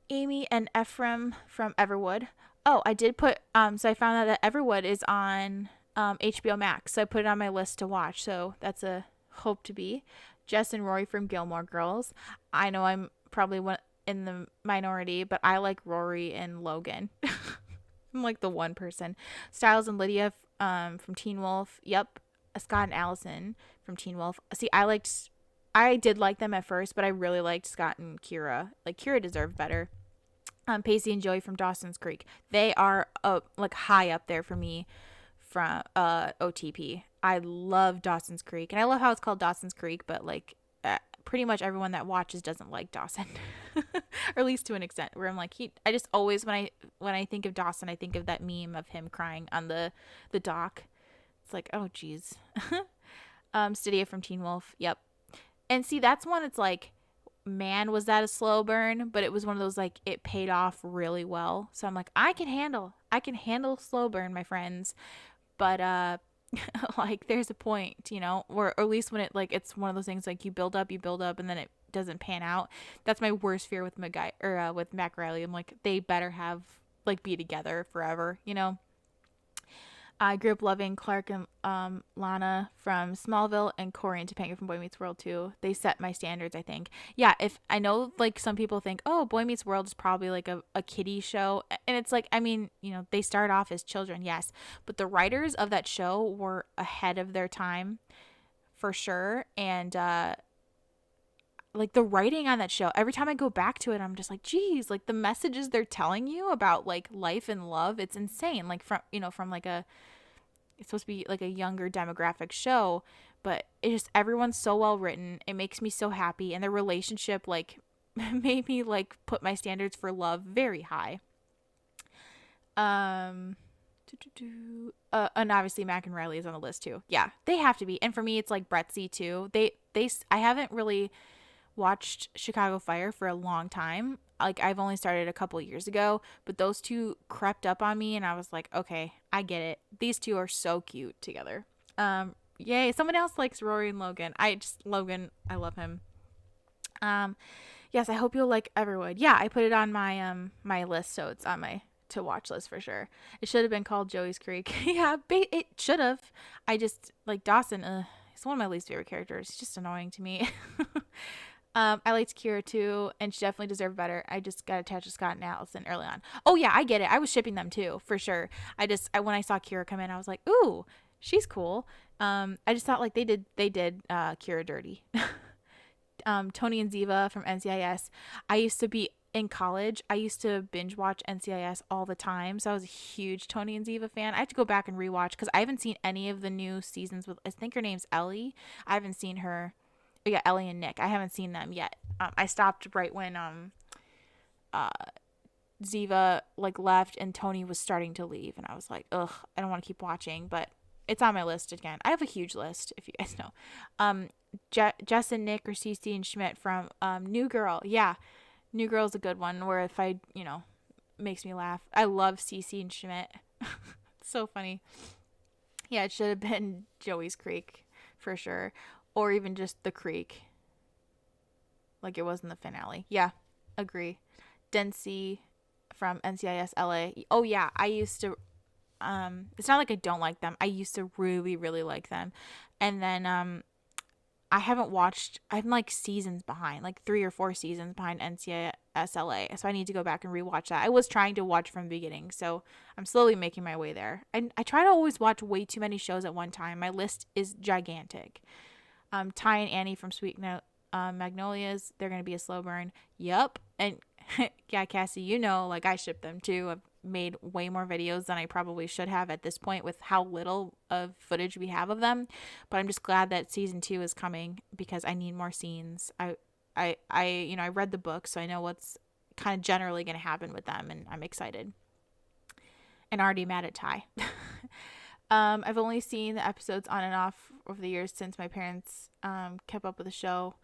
Amy and Ephraim from Everwood. Oh, I did put, so I found out that Everwood is on HBO Max, so I put it on my list to watch, so that's a hope to be. Jess and Rory from Gilmore Girls. I know I'm probably one in the minority, but I like Rory and Logan. I'm like the one person. Styles and Lydia from Teen Wolf. Yep. Scott and Allison from Teen Wolf. See, I did like them at first, but I really liked Scott and Kira. Like Kira deserved better. Pacey and Joey from Dawson's Creek. They are like high up there for me from OTP. I love Dawson's Creek, and I love how it's called Dawson's Creek, but like pretty much everyone that watches doesn't like Dawson, or at least to an extent. Where I'm like, I just always when I think of Dawson, I think of that meme of him crying on the dock. It's like, oh geez. Stydia from Teen Wolf. Yep. And see, that's one. It's like, man, was that a slow burn? But it was one of those like it paid off really well. So I'm like, I can handle slow burn, my friends. But like there's a point, or at least when it like it's one of those things like you build up and then it doesn't pan out. That's my worst fear with MacGyver or with MacRiley. I'm like, they better have like be together forever. I grew up loving Clark and Lana from Smallville, and Corey and Topanga from Boy Meets World too. They set my standards, I think. Yeah, if I know like some people think, oh, Boy Meets World is probably like a kiddie show. And it's like, I mean, they start off as children, yes. But the writers of that show were ahead of their time for sure. And like the writing on that show, every time I go back to it, I'm just like, geez, like the messages they're telling you about like life and love, it's insane. Like from like it's supposed to be like a younger demographic show, but it just, everyone's so well written. It makes me so happy. And their relationship like made me like put my standards for love very high. And obviously Mac and Riley is on the list too. Yeah, they have to be. And for me, it's like Brettsy too. I haven't really watched Chicago Fire for a long time. Like, I've only started a couple years ago, but those two crept up on me and I was like, okay, I get it. These two are so cute together. Yay, someone else likes Rory and Logan. Logan, I love him. Yes, I hope you'll like Everwood. Yeah, I put it on my my list, so it's on my to watch list for sure. It should have been called Joey's Creek. Yeah, it should have. I just like Dawson. He's one of my least favorite characters. He's just annoying to me. I liked Kira too, and she definitely deserved better. I just got attached to Scott and Allison early on. Oh yeah, I get it. I was shipping them too, for sure. When I saw Kira come in, I was like, ooh, she's cool. I just thought like they did Kira dirty. Tony and Ziva from NCIS. I used to be in college. I used to binge watch NCIS all the time, so I was a huge Tony and Ziva fan. I have to go back and rewatch because I haven't seen any of the new seasons with. I think her name's Ellie. I haven't seen her. Oh, yeah, Ellie and Nick. I haven't seen them yet. I stopped right when Ziva like left and Tony was starting to leave, and I was like, ugh, I don't want to keep watching, but it's on my list again. I have a huge list, if you guys know. Jess and Nick or Cece and Schmidt from New Girl. Yeah, New Girl is a good one where if I, makes me laugh. I love Cece and Schmidt. So funny. Yeah, it should have been Joey's Creek for sure. Or even just The Creek. Like it was in the finale. Yeah, agree. Dempsey from NCIS LA. Oh yeah, I used to it's not like I don't like them. I used to really, really like them. And then I'm like seasons behind, like 3 or 4 seasons behind NCIS LA. So I need to go back and rewatch that. I was trying to watch from the beginning, so I'm slowly making my way there. I try to always watch way too many shows at one time. My list is gigantic. Ty and Annie from Sweet Magnolias, they're going to be a slow burn. Yup. And yeah, Cassie, like I ship them too. I've made way more videos than I probably should have at this point with how little of footage we have of them. But I'm just glad that season 2 is coming because I need more scenes. I read the book, so I know what's kind of generally going to happen with them, and I'm excited. And already mad at Ty. I've only seen the episodes on and off over the years since my parents kept up with the show.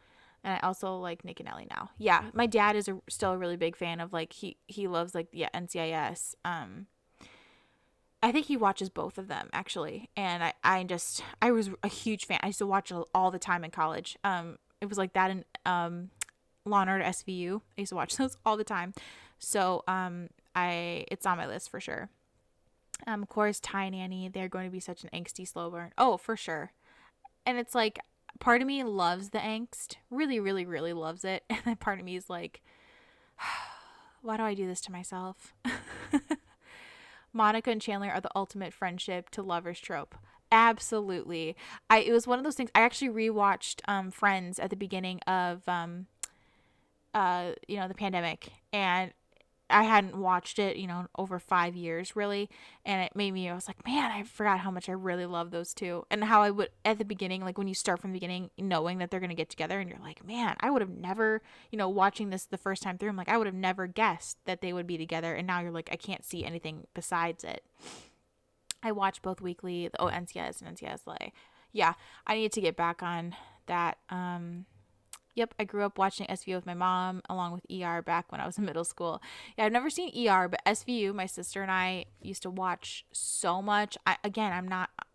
And I also like Nick and Ellie now. Yeah, my dad is still a really big fan of like he loves like NCIS. I think he watches both of them actually, and I was a huge fan. I used to watch it all the time in college. It was like that in Law and Order SVU. I used to watch those all the time. So it's on my list for sure. Of course, Ty and Annie, they're going to be such an angsty slow burn. Oh, for sure. And it's like, part of me loves the angst, really, really, really loves it. And then part of me is like, why do I do this to myself? Monica and Chandler are the ultimate friendship to lovers trope. Absolutely. It was one of those things. I actually rewatched Friends at the beginning of the pandemic, and I hadn't watched it, over 5 years really. And it made me, I was like, man, I forgot how much I really love those two. And how I would, at the beginning, like when you start from the beginning, knowing that they're going to get together and you're like, man, I would have never, watching this the first time through, I'm like, I would have never guessed that they would be together. And now you're like, I can't see anything besides it. I watch both weekly, NCIS and NCIS LA. Yeah, I need to get back on that. Yep, I grew up watching SVU with my mom along with ER back when I was in middle school. Yeah, I've never seen ER, but SVU, my sister and I used to watch so much. I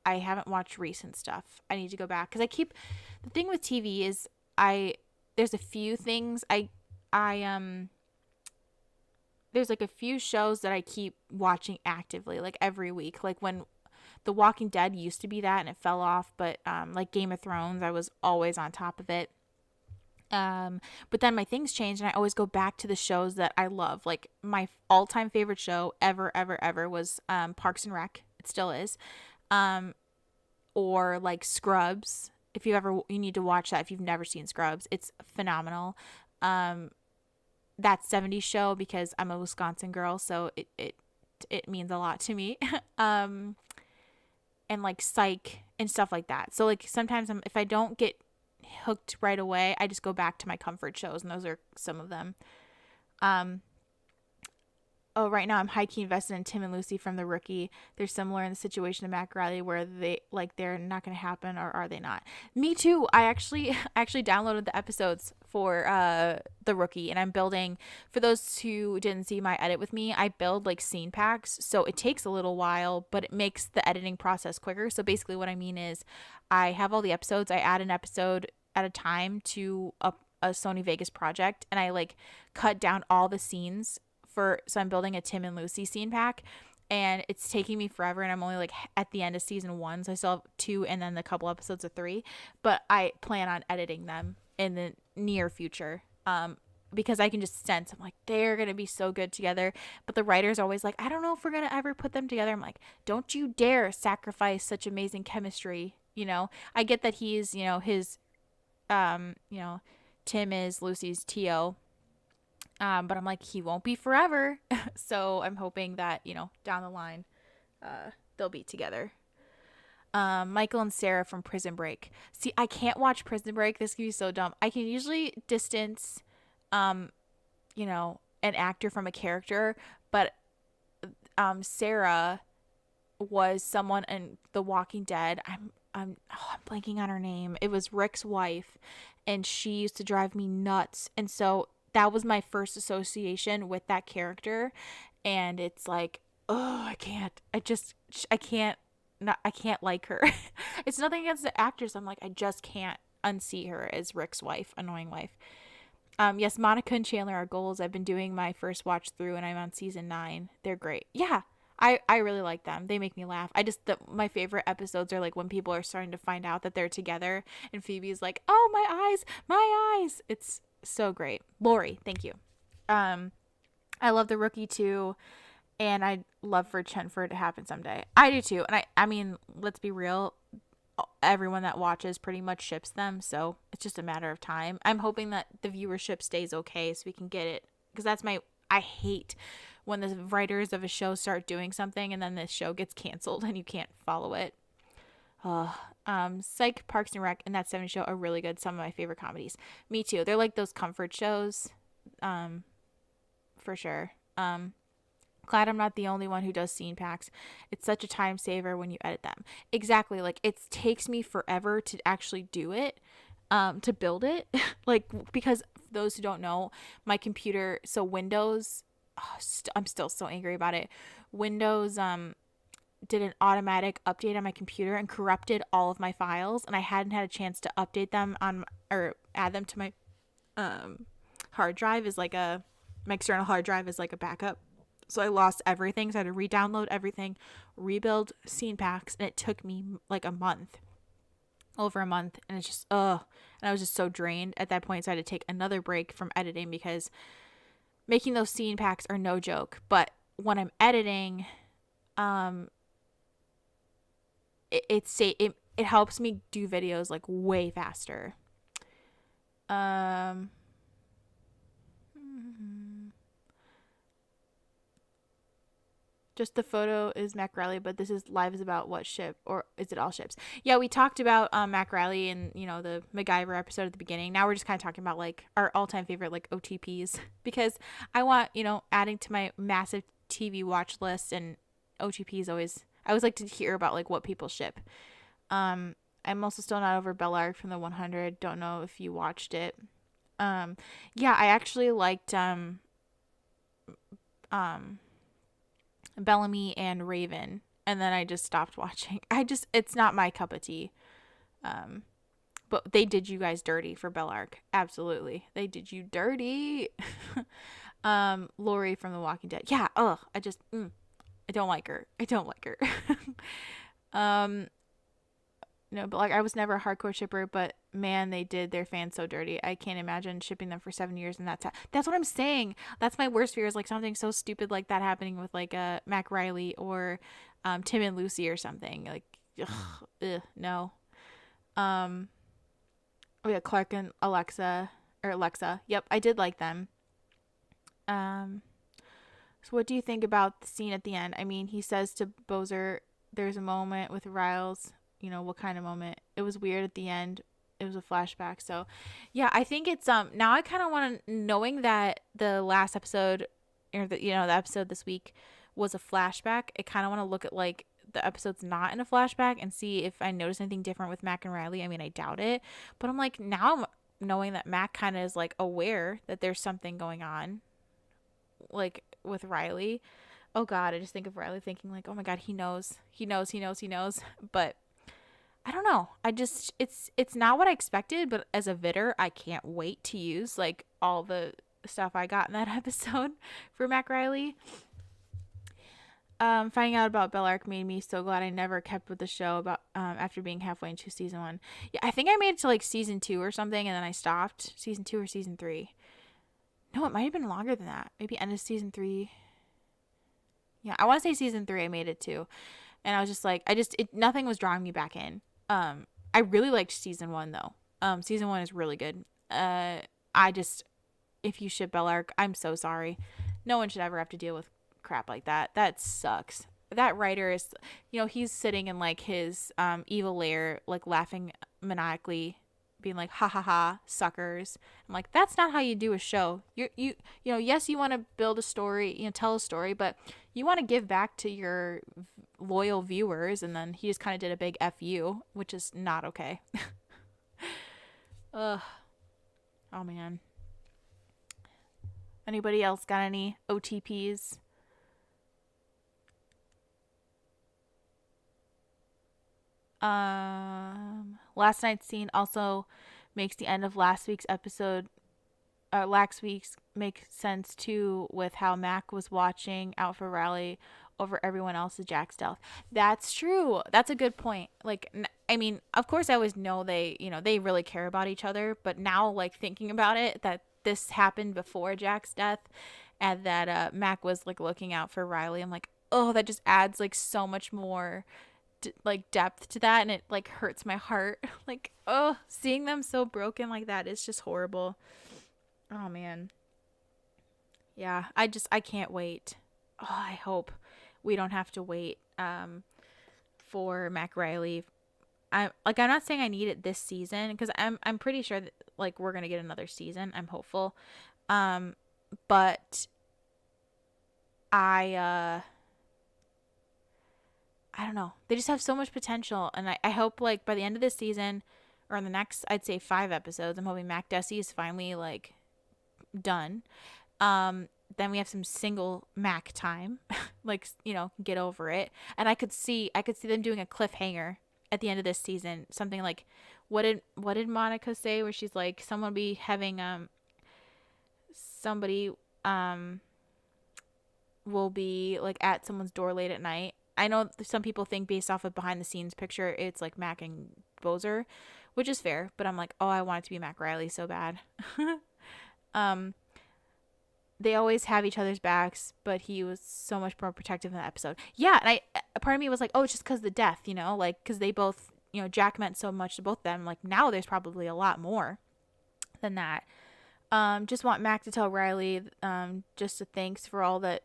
haven't watched recent stuff. I need to go back because the thing with TV is there's a few things there's like a few shows that I keep watching actively, like every week. Like when The Walking Dead used to be that and it fell off, but like Game of Thrones, I was always on top of it. But then my things changed and I always go back to the shows that I love. Like my all-time favorite show ever was Parks and Rec. It still is. Or like Scrubs. You need to watch that if you've never seen Scrubs. It's phenomenal. That 70s show because I'm a Wisconsin girl, so it means a lot to me. And like Psych and stuff like that. So like sometimes if I don't get hooked right away, I just go back to my comfort shows, and those are some of them. oh, right now I'm high-key invested in Tim and Lucy from The Rookie. They're similar in the situation to Mac Riley where they're not going to happen, or are they not? Me too. I actually actually downloaded the episodes for The Rookie, and I'm building, for those who didn't see my edit with me, I build like scene packs. So it takes a little while, but it makes the editing process quicker. So basically what I mean is I have all the episodes. I add an episode at a time to a Sony Vegas project, and I like cut down all the scenes so I'm building a Tim and Lucy scene pack, and it's taking me forever, and I'm only like at the end of season 1, so I still have 2 and then the couple episodes of 3, but I plan on editing them in the near future, because I can just sense, I'm like, they're gonna be so good together. But the writer's always like, I don't know if we're gonna ever put them together. I'm like, don't you dare sacrifice such amazing chemistry. I get that he's, his Tim is Lucy's TO. But I'm like, he won't be forever. So I'm hoping that, down the line, they'll be together. Michael and Sarah from Prison Break. See, I can't watch Prison Break. This can be so dumb. I can usually distance, an actor from a character, but Sarah was someone in The Walking Dead. I'm blanking on her name. It was Rick's wife, and she used to drive me nuts. And so that was my first association with that character, and it's like, oh, I can't like her. It's nothing against the actress. I'm like, I just can't unsee her as Rick's wife, annoying wife. Yes, Monica and Chandler are goals. I've been doing my first watch through, and I'm on season 9. They're great. Yeah, I really like them. They make me laugh. My favorite episodes are like when people are starting to find out that they're together, and Phoebe's like, oh, my eyes. It's so great. Lori, thank you. I love The Rookie too, and I'd love for Chen for it to happen someday. I do too, and I mean, let's be real, everyone that watches pretty much ships them, so it's just a matter of time. I'm hoping that the viewership stays okay so we can get it, because I hate when the writers of a show start doing something and then the show gets canceled and you can't follow it. Psych, Parks and Rec, and That 70 Show are really good. Some of my favorite comedies. Me too. They're like those comfort shows, for sure. Glad I'm not the only one who does scene packs. It's such a time saver when you edit them. Exactly. Like, it takes me forever to actually do it, to build it. Like, because those who don't know, my computer, so Windows, I'm still so angry about it. Windows, did an automatic update on my computer and corrupted all of my files, and I hadn't had a chance to update them or add them to my hard drive my external hard drive is like a backup. So I lost everything, so I had to re-download everything, rebuild scene packs, and it took me like over a month, and it's just and I was just so drained at that point, so I had to take another break from editing because making those scene packs are no joke. But when I'm editing, it helps me do videos like way faster. Just the photo is Mac Riley, but this is live is about what ship, or is it all ships? Yeah, we talked about Mac Riley and the MacGyver episode at the beginning. Now we're just kind of talking about like our all-time favorite like OTPs, because I want adding to my massive TV watch list, and OTPs I always like to hear about like what people ship. I'm also still not over Bellark from the 100. Don't know if you watched it. Yeah, I actually liked Bellamy and Raven, and then I just stopped watching. It's not my cup of tea. But they did you guys dirty for Bellark. Absolutely. They did you dirty. Lori from The Walking Dead. Yeah, I don't like her. No, but like I was never a hardcore shipper, but man, they did their fans so dirty. I can't imagine shipping them for 7 years, and that's what I'm saying. That's my worst fear, is like something so stupid like that happening with like Mac Riley or Tim and Lucy or something. Like, no. Oh yeah, Clark and Alexa. Yep, I did like them. So what do you think about the scene at the end? I mean, he says to Bozer, there's a moment with Riles. What kind of moment? It was weird at the end. It was a flashback. So yeah, I think it's now I kind of want to, knowing that the last episode or the episode this week was a flashback, I kind of want to look at like the episode's not in a flashback and see if I notice anything different with Mac and Riley. I mean, I doubt it, but I'm like, now I'm knowing that Mac kind of is like aware that there's something going on, like with Riley. Oh God, I just think of Riley thinking like, oh my God, he knows. But I don't know. I just it's not what I expected, but as a vidder, I can't wait to use like all the stuff I got in that episode for Mac Riley. Finding out about Bellark made me so glad I never kept with the show about after being halfway into season 1. Yeah, I think I made it to like season 2 or something, and then I stopped. Season 2 or season 3? No, it might have been longer than that. Maybe end of season 3. Yeah, I want to say season 3 I made it to, and I was just like, nothing was drawing me back in. I really liked season 1 though. Season 1 is really good. If you ship Bellark, I'm so sorry. No one should ever have to deal with crap like that. That sucks. That writer is, he's sitting in like his evil lair, like laughing maniacally, being like, ha ha ha, suckers. I'm like, that's not how you do a show. Yes, you want to build a story, tell a story, but you want to give back to your loyal viewers. And then he just kind of did a big FU, which is not okay. Ugh. Oh man. Anybody else got any OTPs? Last night's scene also makes the end of last week's episode make sense too, with how Mac was watching out for Riley over everyone else's Jack stealth. That's true. That's a good point. Like, I mean, of course I always know they really care about each other, but now like thinking about it, that this happened before Jack's death and that Mac was like looking out for Riley, I'm like, oh, that just adds like so much more like depth to that, and it like hurts my heart. Like, oh, seeing them so broken like that is just horrible. Oh man. Yeah, I can't wait. Oh, I hope we don't have to wait for Mac Riley. I'm not saying I need it this season, because I'm pretty sure that like we're gonna get another season. I'm hopeful. But I don't know. They just have so much potential, and I hope like by the end of this season, or in the next, I'd say 5 episodes, I'm hoping Mac Desi is finally like done. Then we have some single Mac time, like, get over it. And I could see them doing a cliffhanger at the end of this season, something like, what did Monica say, where she's like, someone be having somebody will be like at someone's door late at night. I know some people think based off of behind the scenes picture it's like Mac and Bozer, which is fair, but I'm like, oh, I want it to be Mac Riley so bad. They always have each other's backs, but he was so much more protective in that episode. Yeah, and a part of me was like, oh, it's just because of the death, like, because they both, Jack meant so much to both of them. Like, now there's probably a lot more than that. Just want Mac to tell Riley, just a thanks for all, but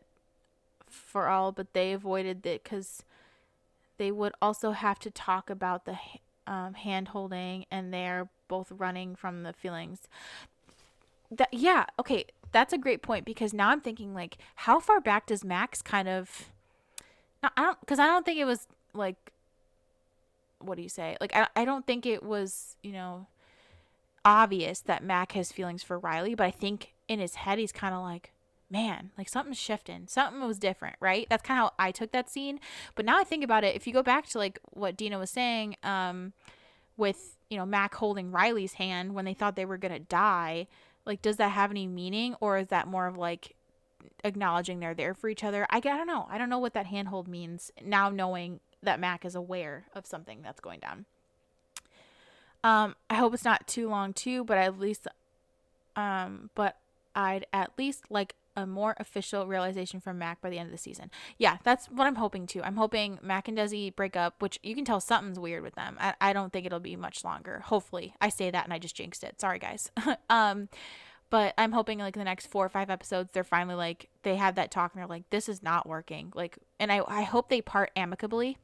they avoided it because they would also have to talk about the hand holding, and they're both running from the feelings. Okay, that's a great point, because now I'm thinking like, how far back does Max kind of, I don't think it was like, what do you say? Like, I don't think it was, obvious that Mac has feelings for Riley, but I think in his head he's kind of like, man, like something's shifting. Something was different, right? That's kind of how I took that scene. But now I think about it, if you go back to like what Dina was saying, with, Mac holding Riley's hand when they thought they were going to die, like, does that have any meaning, or is that more of like acknowledging they're there for each other? I don't know. I don't know what that handhold means now, knowing that Mac is aware of something that's going down. I hope it's not too long too, but I'd at least like a more official realization from Mac by the end of the season. Yeah, that's what I'm hoping too. I'm hoping Mac and Desi break up, which you can tell something's weird with them. I don't think it'll be much longer. Hopefully. I say that and I just jinxed it. Sorry, guys. But I'm hoping like the next 4 or 5 episodes, they're finally like, they have that talk and they're like, this is not working. Like, and I hope they part amicably.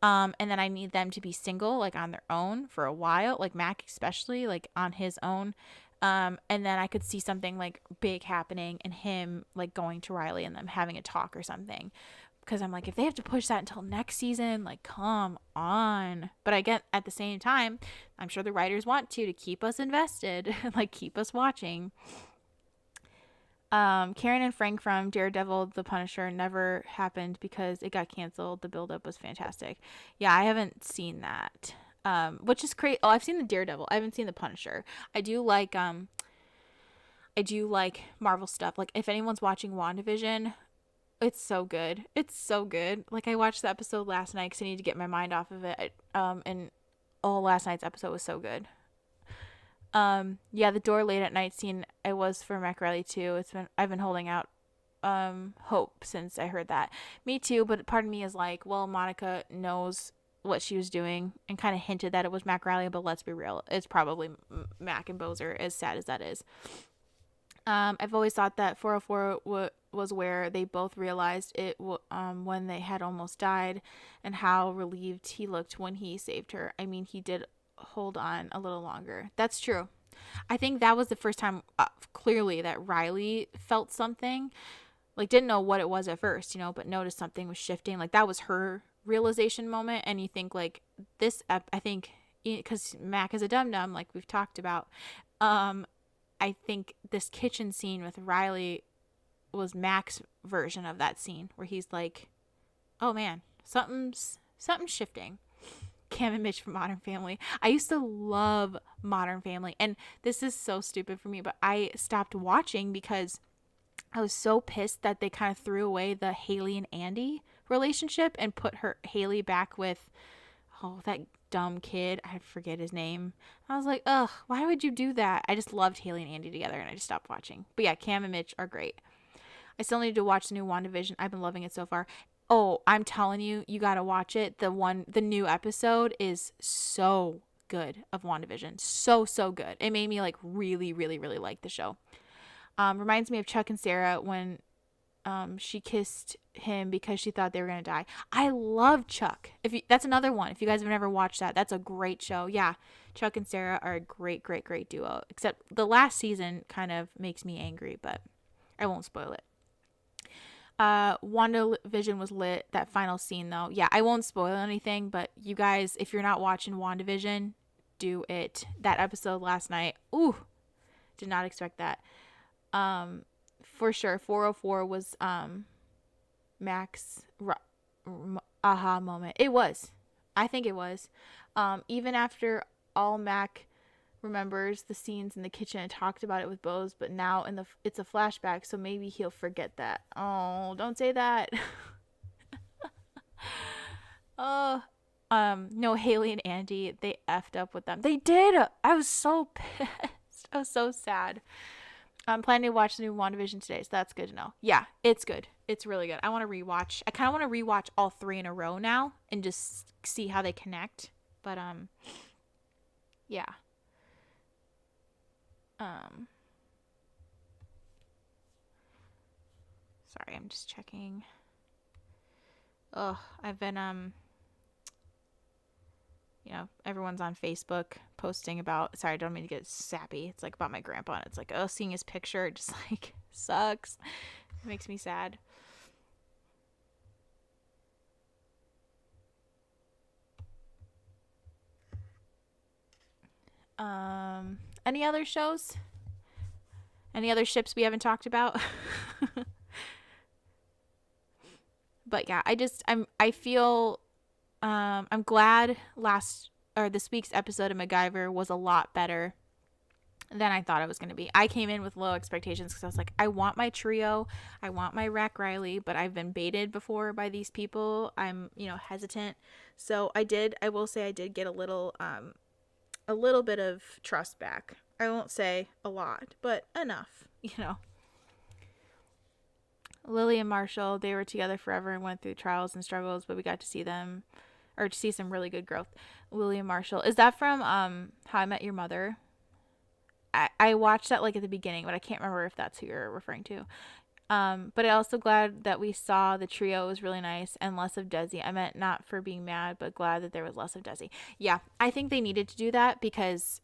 And then I need them to be single, like on their own for a while, like Mac especially, like on his own. And then I could see something like big happening and him like going to Riley and them having a talk or something. Because I'm like, if they have to push that until next season, like, come on. But I get at the same time, I'm sure the writers want to keep us invested, like keep us watching. Karen and Frank from Daredevil, The Punisher never happened because it got canceled. The buildup was fantastic. Yeah, I haven't seen that. Which is crazy. Oh, I've seen the Daredevil. I haven't seen the Punisher. I do like Marvel stuff. Like if anyone's watching WandaVision, it's so good. It's so good. Like I watched the episode last night because I need to get my mind off of it. And last night's episode was so good. Yeah, the door late at night scene, I was for MacReilly too. I've been holding out hope since I heard that. Me too, but part of me is like, well, Monica knows what she was doing and kind of hinted that it was MacReilly, but let's be real, it's probably Mac and Bozer, as sad as that is. I've always thought that 404 was where they both realized it when they had almost died, and how relieved he looked when he saved her. I mean, he did hold on a little longer. That's true. I think that was the first time clearly that Riley felt something, like didn't know what it was at first, but noticed something was shifting. Like that was her realization moment. And you think like this, I think because Mac is a dum-dum, like we've talked about, I think this kitchen scene with Riley was Mac's version of that scene where he's like, oh man, something's shifting. Cam and Mitch from Modern Family. I used to love Modern Family, and this is so stupid for me, but I stopped watching because I was so pissed that they kind of threw away the Haley and Andy relationship and put Haley back with that dumb kid. I forget his name. I was like, ugh, why would you do that? I just loved Haley and Andy together, and I just stopped watching. But yeah, Cam and Mitch are great. I still need to watch the new WandaVision. I've been loving it so far. Oh, I'm telling you, you gotta watch it. The new episode is so good of WandaVision. So good. It made me like really, really, really like the show. Reminds me of Chuck and Sarah when she kissed him because she thought they were gonna die. I love Chuck. That's another one. If you guys have never watched that, that's a great show. Yeah, Chuck and Sarah are a great, great, great duo. Except the last season kind of makes me angry, but I won't spoil it. WandaVision was lit. That final scene though, yeah, I won't spoil anything, but you guys, if you're not watching WandaVision, do it. That episode last night, ooh, did not expect that. For sure 404 was Mac's aha moment. I think it was even after all Mac remembers the scenes in the kitchen and talked about it with Bose, but now it's a flashback, so maybe he'll forget that. Oh, don't say that. No, Haley and Andy, they effed up with them. They did. I was so pissed. I was so sad. I'm planning to watch the new WandaVision today, so that's good to know. Yeah, it's good. It's really good. I kind of want to rewatch all 3 in a row now and just see how they connect. But yeah. Sorry, I'm just checking. I've been everyone's on Facebook posting about, sorry, I don't mean to get sappy. It's like about my grandpa, and it's like, seeing his picture just like sucks. It makes me sad. Any other shows? Any other ships we haven't talked about? But yeah, I feel I'm glad this week's episode of MacGyver was a lot better than I thought it was going to be. I came in with low expectations because I was like, I want my trio, I want my Rack Riley, but I've been baited before by these people. I'm hesitant, so I will say I did get a little bit of trust back. I won't say a lot, but enough. Lily and Marshall, they were together forever and went through trials and struggles, but we got to see them, or to see some really good growth. Lily and Marshall, is that from How I Met Your Mother? I watched that like at the beginning, but I can't remember if that's who you're referring to. But I'm also glad that we saw the trio. It was really nice, and less of Desi. I meant not for being mad, but glad that there was less of Desi. Yeah, I think they needed to do that because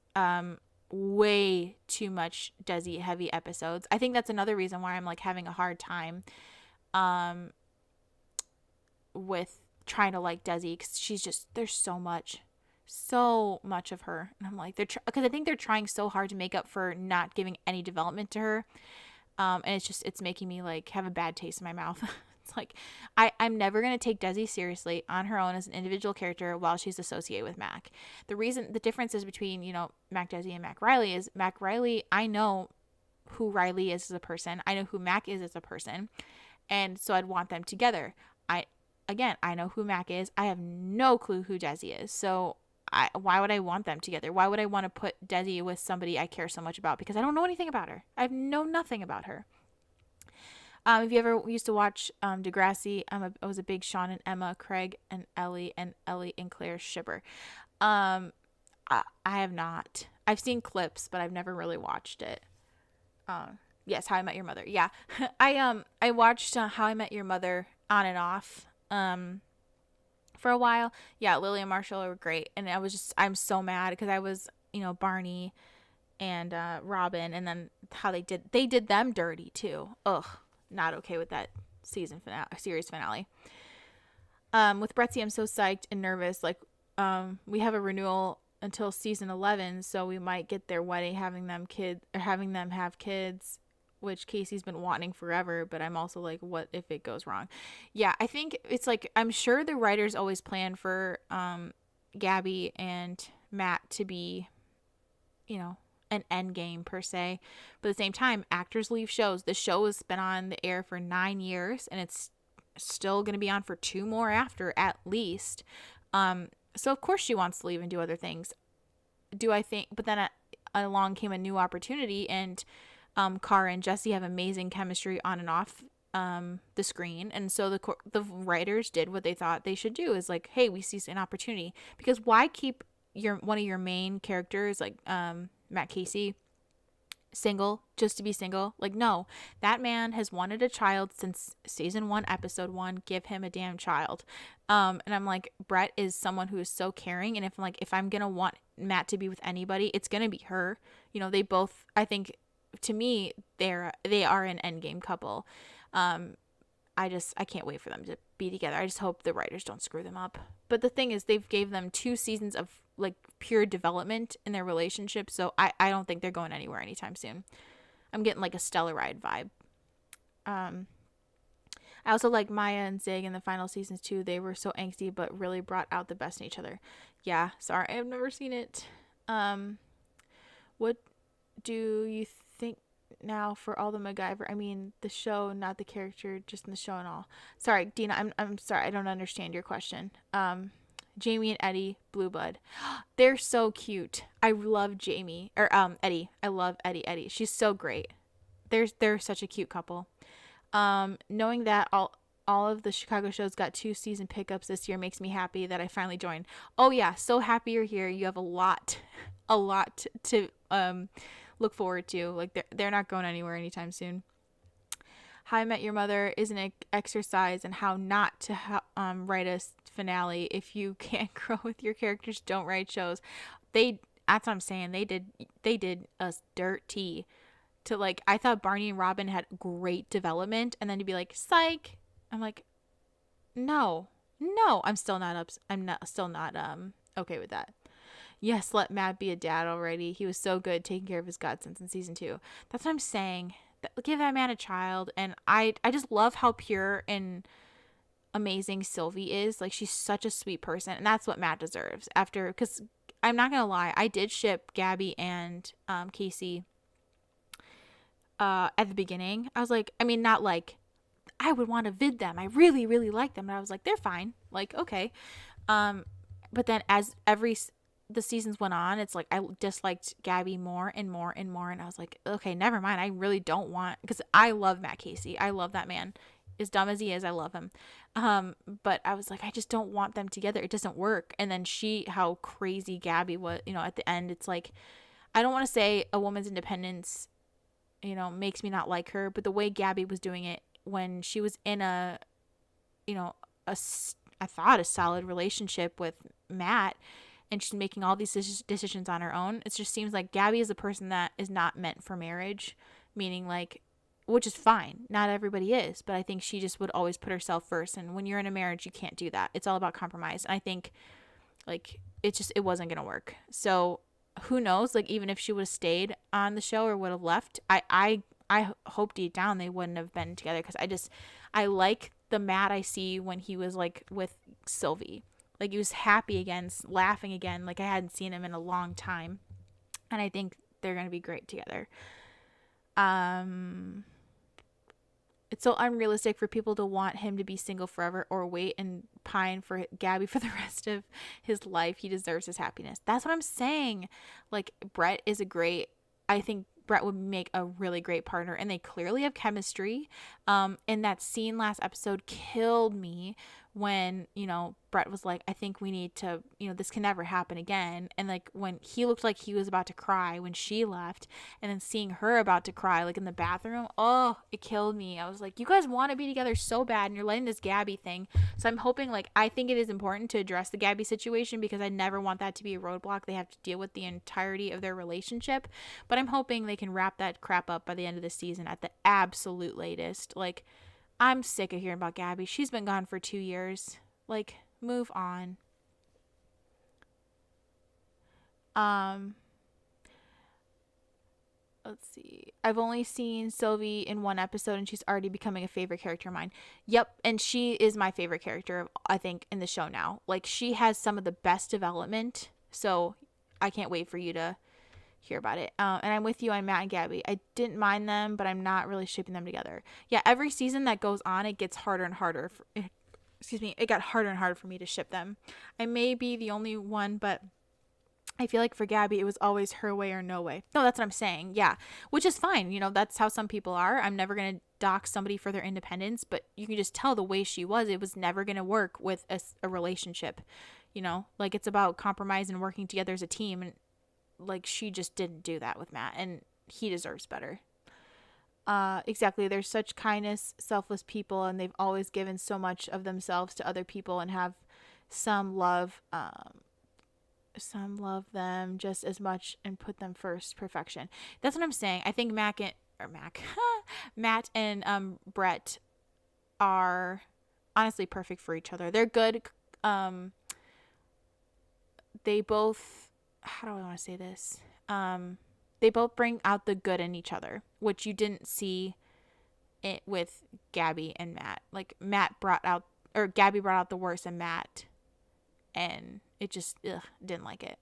way too much Desi heavy episodes. I think that's another reason why I'm like having a hard time with trying to like Desi, because she's just, there's so much of her, and I'm like, because I think they're trying so hard to make up for not giving any development to her, and it's making me like have a bad taste in my mouth. It's like I'm never going to take Desi seriously on her own as an individual character while she's associated with Mac. The differences between, Mac Desi and Mac Riley is Mac Riley, I know who Riley is as a person. I know who Mac is as a person. And so I'd want them together. I know who Mac is. I have no clue who Desi is. So why would I want them together? Why would I want to put Desi with somebody I care so much about? Because I don't know anything about her. I know nothing about her. If you ever used to watch Degrassi, I was a big Sean and Emma, Craig and Ellie and Claire shipper. I have not. I've seen clips, but I've never really watched it. Yes, How I Met Your Mother. Yeah, I watched How I Met Your Mother on and off for a while. Yeah, Lily and Marshall were great, and I'm so mad because I was Barney and Robin, and then how they did them dirty too. Ugh. Not okay with that series finale. With Bretzi, I'm so psyched and nervous. Like, we have a renewal until season 11, so we might get their wedding, having them have kids, which Casey's been wanting forever. But I'm also like, what if it goes wrong? Yeah, I think it's like, I'm sure the writers always plan for Gabby and Matt to be, an end game per se, but at the same time, actors leave shows. The show has been on the air for 9 years, and it's still going to be on for 2 more after, at least. So of course she wants to leave and do other things. But then along came a new opportunity, and Cara and Jesse have amazing chemistry on and off the screen, and so the writers did what they thought they should do, is like, hey, we see an opportunity, because why keep one of your main characters like Matt Casey single just to be single? Like, no, that man has wanted a child since season 1, episode 1. Give him a damn child. And I'm like, Brett is someone who is so caring, and if I'm gonna want Matt to be with anybody, it's gonna be her. They both, I think, to me, they are an endgame couple. I can't wait for them to be together. I just hope the writers don't screw them up. But the thing is, they've gave them 2 seasons of like pure development in their relationship, so I don't think they're going anywhere anytime soon. I'm getting like a Stellar Ride vibe. I also like Maya and Zig in the final seasons too. They were so angsty, but really brought out the best in each other. Yeah, sorry, I've never seen it. What do you think now for all the MacGyver? I mean, the show, not the character, just in the show and all. Sorry, Dina, I'm sorry, I don't understand your question. Jamie and Eddie, Blue Blood. They're so cute. I love Jamie, or Eddie. I love Eddie. She's so great. They're such a cute couple. Knowing that all of the Chicago shows got 2 season pickups this year makes me happy that I finally joined. Oh yeah, so happy you're here. You have a lot to look forward to. Like, they're not going anywhere anytime soon. How I Met Your Mother is an exercise in how not to write a finale. If you can't grow with your characters, don't write shows. That's what I'm saying. They did us dirty. To like, I thought Barney and Robin had great development, and then to be like, psych. I'm like, no, I'm still not okay with that. Yes, let Matt be a dad already. He was so good taking care of his godsons in season 2. That's what I'm saying. Give that man a child. And I just love how pure and amazing Sylvie is. Like, she's such a sweet person, and that's what Matt deserves. Because I'm not gonna lie, I did ship Gabby and Casey at the beginning. I was like, I mean, not like I would want to vid them. I really, really like them, and I was like, they're fine. Like, okay. But then as the seasons went on, it's like I disliked Gabby more and more and more, and I was like, okay, never mind. I really don't want, because I love Matt Casey. I love that man. As dumb as he is, I love him. But I was like, I just don't want them together. It doesn't work. And then how crazy Gabby was, at the end, it's like, I don't want to say a woman's independence, makes me not like her, but the way Gabby was doing it when she was in I thought a solid relationship with Matt, and she's making all these decisions on her own. It just seems like Gabby is a person that is not meant for marriage, meaning like, which is fine. Not everybody is, but I think she just would always put herself first. And when you're in a marriage, you can't do that. It's all about compromise. And I think like it wasn't going to work. So who knows? Like even if she would have stayed on the show or would have left, I hope deep down they wouldn't have been together, because I like the Matt I see when he was like with Sylvie. Like he was happy again, laughing again. Like I hadn't seen him in a long time. And I think they're going to be great together. It's so unrealistic for people to want him to be single forever or wait and pine for Gabby for the rest of his life. He deserves his happiness. That's what I'm saying. Like Brett is I think Brett would make a really great partner, and they clearly have chemistry. And that scene last episode killed me when, Brett was like, I think we need to, this can never happen again. And like when he looked like he was about to cry when she left, and then seeing her about to cry like in the bathroom, oh, it killed me. I was like, you guys want to be together so bad, and you're letting this Gabby thing. So I'm hoping, like, I think it is important to address the Gabby situation, because I never want that to be a roadblock they have to deal with the entirety of their relationship. But I'm hoping they can wrap that crap up by the end of the season at the absolute latest. Like, I'm sick of hearing about Gabby. She's been gone for 2 years. Like, move on. Let's see. I've only seen Sylvie in one episode, and she's already becoming a favorite character of mine. Yep, and she is my favorite character, I think, in the show now. Like, she has some of the best development, so I can't wait for you to hear about it. And I'm with you on Matt and Gabby. I didn't mind them, but I'm not really shipping them together. Yeah, every season that goes on, it gets harder and harder. It got harder and harder for me to ship them. I may be the only one, but I feel like for Gabby, it was always her way or no way. No, that's what I'm saying. Yeah, which is fine. That's how some people are. I'm never going to dock somebody for their independence, but you can just tell the way she was, it was never going to work with a relationship. Like it's about compromise and working together as a team. And like she just didn't do that with Matt, and he deserves better. Exactly. They're such kindness, selfless people, and they've always given so much of themselves to other people and have some love them just as much and put them first. Perfection. That's what I'm saying. I think Matt and Brett are honestly perfect for each other. They're good. They both, how do I want to say this? They both bring out the good in each other, which you didn't see it with Gabby and Matt. Like Gabby brought out the worst in Matt, and it just didn't like it.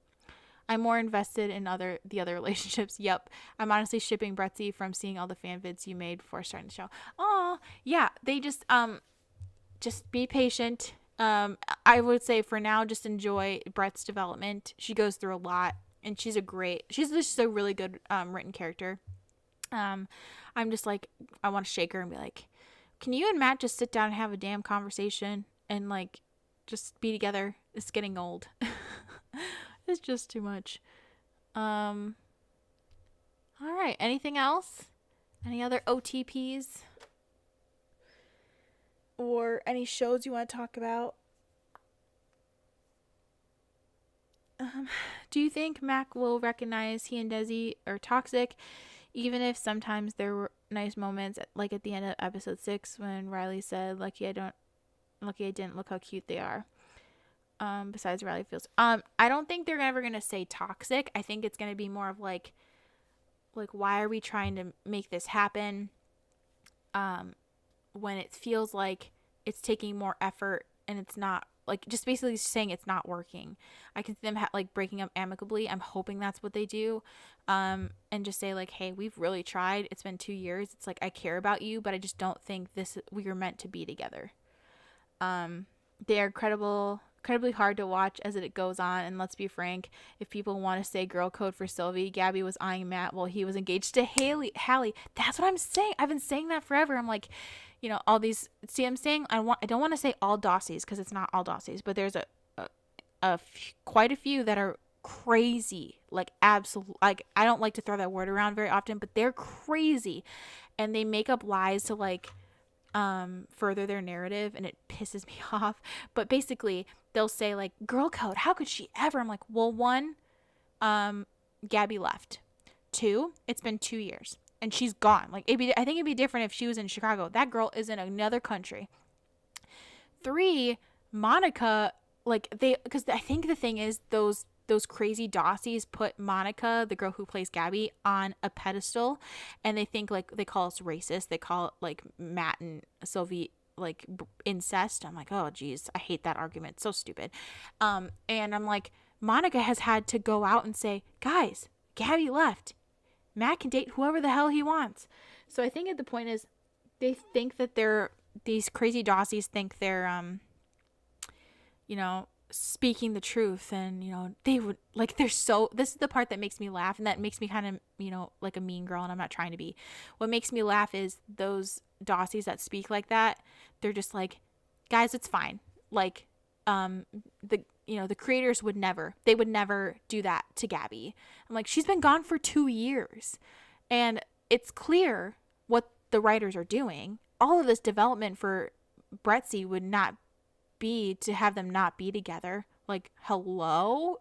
I'm more invested in the other relationships. Yep. I'm honestly shipping Bretzy from seeing all the fan vids you made before starting the show. Oh, yeah. They just be patient. I would say for now, just enjoy Brett's development. She goes through a lot, and she's just a really good written character. I'm just like, I want to shake her and be like, can you and Matt just sit down and have a damn conversation and like just be together? It's getting old. It's just too much. All right. Anything else? Any other OTPs? Or any shows you want to talk about? Do you think Mac will recognize he and Desi are toxic, even if sometimes there were nice moments, like at the end of episode 6 when Riley said, lucky I didn't, look how cute they are. Besides Riley feels, I don't think they're ever going to say toxic. I think it's going to be more of like, why are we trying to make this happen? When it feels like it's taking more effort and it's not, like, just basically saying it's not working. I can see them breaking up amicably. I'm hoping that's what they do. And just say like, hey, we've really tried. It's been 2 years. It's like, I care about you, but I just don't think we are meant to be together. They are incredibly hard to watch as it goes on, and let's be frank, if people want to say girl code for Sylvie, Gabby was eyeing Matt while he was engaged to Hallie. That's what I'm saying. I've been saying that forever. I'm like, all these, see, I'm saying I don't want to say all dossies, because it's not all dossies, but there's quite a few that are crazy, like absolute, like, I don't like to throw that word around very often, but they're crazy, and they make up lies to like further their narrative, and it pisses me off. But basically they'll say like, girl code, how could she ever? I'm like, well, one, Gabby left. Two, it's been 2 years and she's gone. Like, I think it'd be different if she was in Chicago. That girl is in another country. Three, Monica, like, because I think the thing is, those crazy Dossies put Monica, the girl who plays Gabby, on a pedestal, and they think, like, they call us racist. They call it like Matt and Sylvie, like, incest. I'm like, oh geez, I hate that argument. It's so stupid. And I'm like, Monica has had to go out and say, guys, Gabby left. Matt can date whoever the hell he wants. So I think at the point is, they think that these crazy Dossies think they're speaking the truth, and they would, like, they're so, this is the part that makes me laugh, and that makes me kind of like a mean girl, and I'm not trying to be. What makes me laugh is those Dossies that speak like that. They're just like, guys, it's fine. Like, the creators would never do that to Gabby. I'm like, she's been gone for 2 years, and it's clear what the writers are doing. All of this development for Brettsy would not be to have them not be together. Like, hello.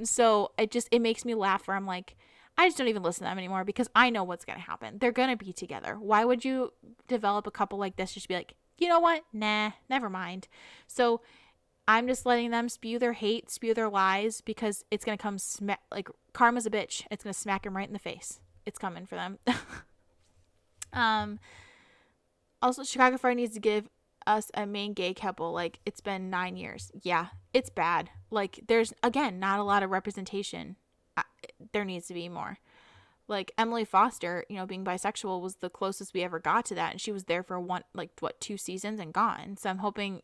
So it makes me laugh, where I'm like, I just don't even listen to them anymore, because I know what's gonna happen. They're gonna be together. Why would you develop a couple like this just be like, you know what, nah, never mind? So I'm just letting them spew their hate, spew their lies, because it's gonna come like, karma's a bitch. It's gonna smack them right in the face. It's coming for them. Also, Chicago Fire needs to give us a main gay couple. Like, it's been 9 years. Yeah, it's bad. Like, there's, again, not a lot of representation. There needs to be more. Like, Emily Foster, being bisexual was the closest we ever got to that, and she was there for 2 seasons and gone. So I'm hoping,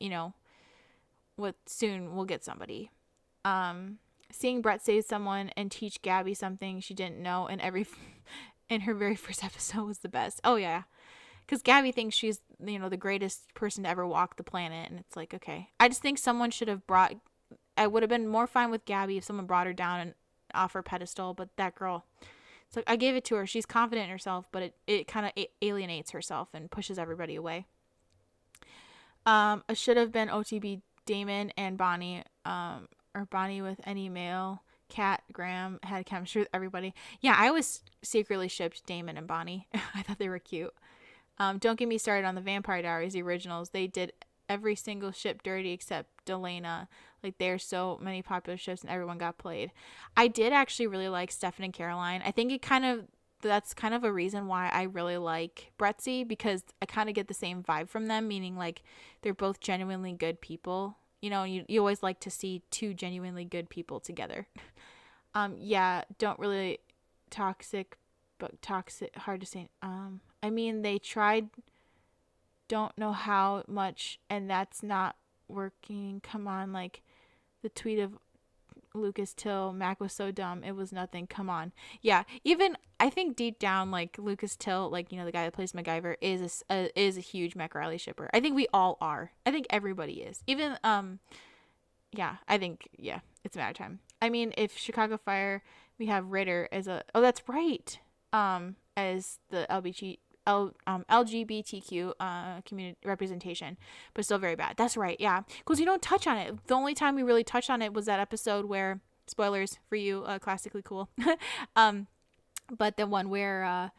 soon we'll get somebody. Seeing Brett save someone and teach Gabby something she didn't know in her very first episode was the best. Oh yeah. Because Gabby thinks she's, the greatest person to ever walk the planet. And it's like, okay. I just think someone should have I would have been more fine with Gabby if someone brought her down and off her pedestal. But that girl, it's like, I gave it to her. She's confident in herself, but it kind of alienates herself and pushes everybody away. It should have been OTB Damon and Bonnie, or Bonnie with any male. Kat Graham had chemistry with everybody. Yeah, I always secretly shipped Damon and Bonnie. I thought they were cute. Don't get me started on the Vampire Diaries, the originals. They did every single ship dirty except Delana. Like, there's so many popular ships and everyone got played. I did actually really like Stefan and Caroline. I think that's kind of a reason why I really like Brettsy, because I kind of get the same vibe from them, meaning, like, they're both genuinely good people. You always like to see two genuinely good people together. Yeah, don't really toxic, but toxic, hard to say. I mean, they tried, don't know how much, and that's not working. Come on, like, the tweet of Lucas Till, Mac was so dumb, it was nothing. Come on. Yeah, even, I think deep down, like, Lucas Till, like, the guy that plays MacGyver, is a huge MacRiley shipper. I think we all are. I think everybody is. Even, yeah, I think, yeah, it's a matter of time. I mean, if Chicago Fire, we have Ritter as oh, that's right, as the LGBTQ community representation, but still very bad. That's right, yeah, because we don't touch on it. The only time we really touched on it was that episode where, spoilers for you, classically cool, but the one where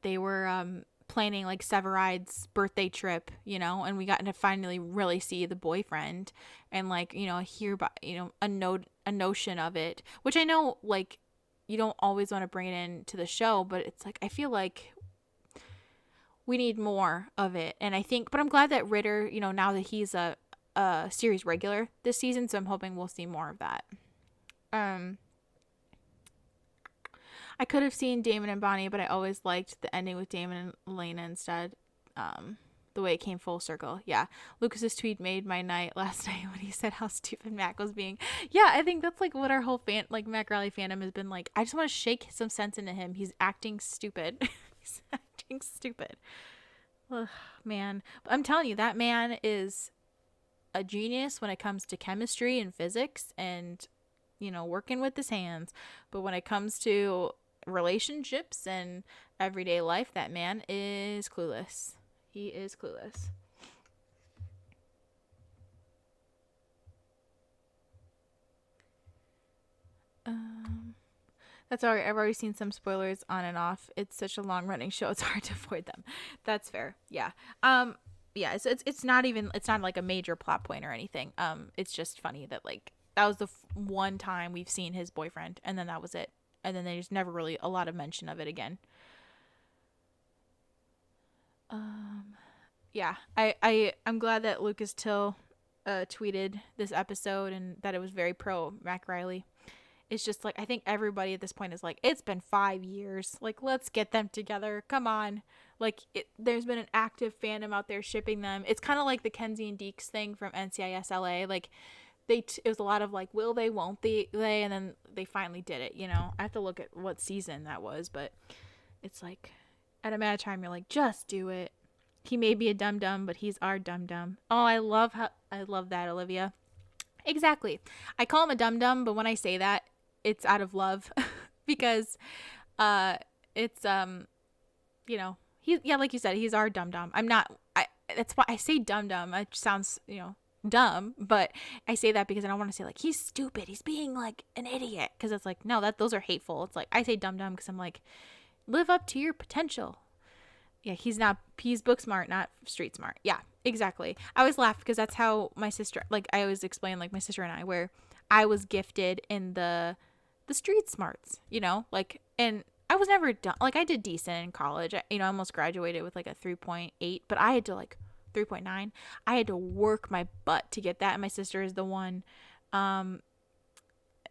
they were planning, like, Severide's birthday trip, and we got to finally really see the boyfriend and, like, hear about, a notion of it, which I know, like, you don't always want to bring it into the show, but it's like, I feel like we need more of it. And I think, but I'm glad that Ritter, now that he's a series regular this season, so I'm hoping we'll see more of that. I could have seen Damon and Bonnie, but I always liked the ending with Damon and Elena instead. The way it came full circle. Yeah. Lucas's tweet made my night last night when he said how stupid Mac was being. Yeah, I think that's, like, what our whole Mac Raleigh fandom has been like. I just want to shake some sense into him. He's acting stupid. He's acting stupid. Ugh, man. But I'm telling you, that man is a genius when it comes to chemistry and physics and, working with his hands. But when it comes to relationships and everyday life, that man is clueless. He is clueless. That's all right. I've already seen some spoilers on and off. It's such a long running show. It's hard to avoid them. That's fair. Yeah. Yeah. So it's not even, it's not like a major plot point or anything. It's just funny that like that was the one time we've seen his boyfriend, and then that was it. And then there's never really a lot of mention of it again. Yeah. I'm glad that Lucas Till tweeted this episode and that it was very pro MacRiley. It's just like I think everybody at this point is like, it's been 5 years, like let's get them together, come on. Like there's been an active fandom out there shipping them. It's kind of like the Kenzie and Deeks thing from NCIS LA. Like it was a lot of like, will they, won't they, and then they finally did it. I have to look at what season that was, but it's like at a matter of time you're like, just do it. He may be a dum dum, but he's our dum dum. Oh, I love that, Olivia. Exactly. I call him a dum dum, but when I say that, it's out of love because it's like you said, he's our dum dum. That's why I say dum dum. It sounds dumb, but I say that because I don't want to say like he's stupid, he's being like an idiot, because it's like, no, those are hateful. It's like I say dum dum because I'm like, live up to your potential. Yeah, he's book smart, not street smart. Yeah, exactly. I always laugh because that's how my sister, like I always explain, like my sister and I, where I was gifted in the street smarts, like, and I was never done. Like I did decent in college. I almost graduated with like a 3.8, but I had to like 3.9. I had to work my butt to get that. And my sister is the one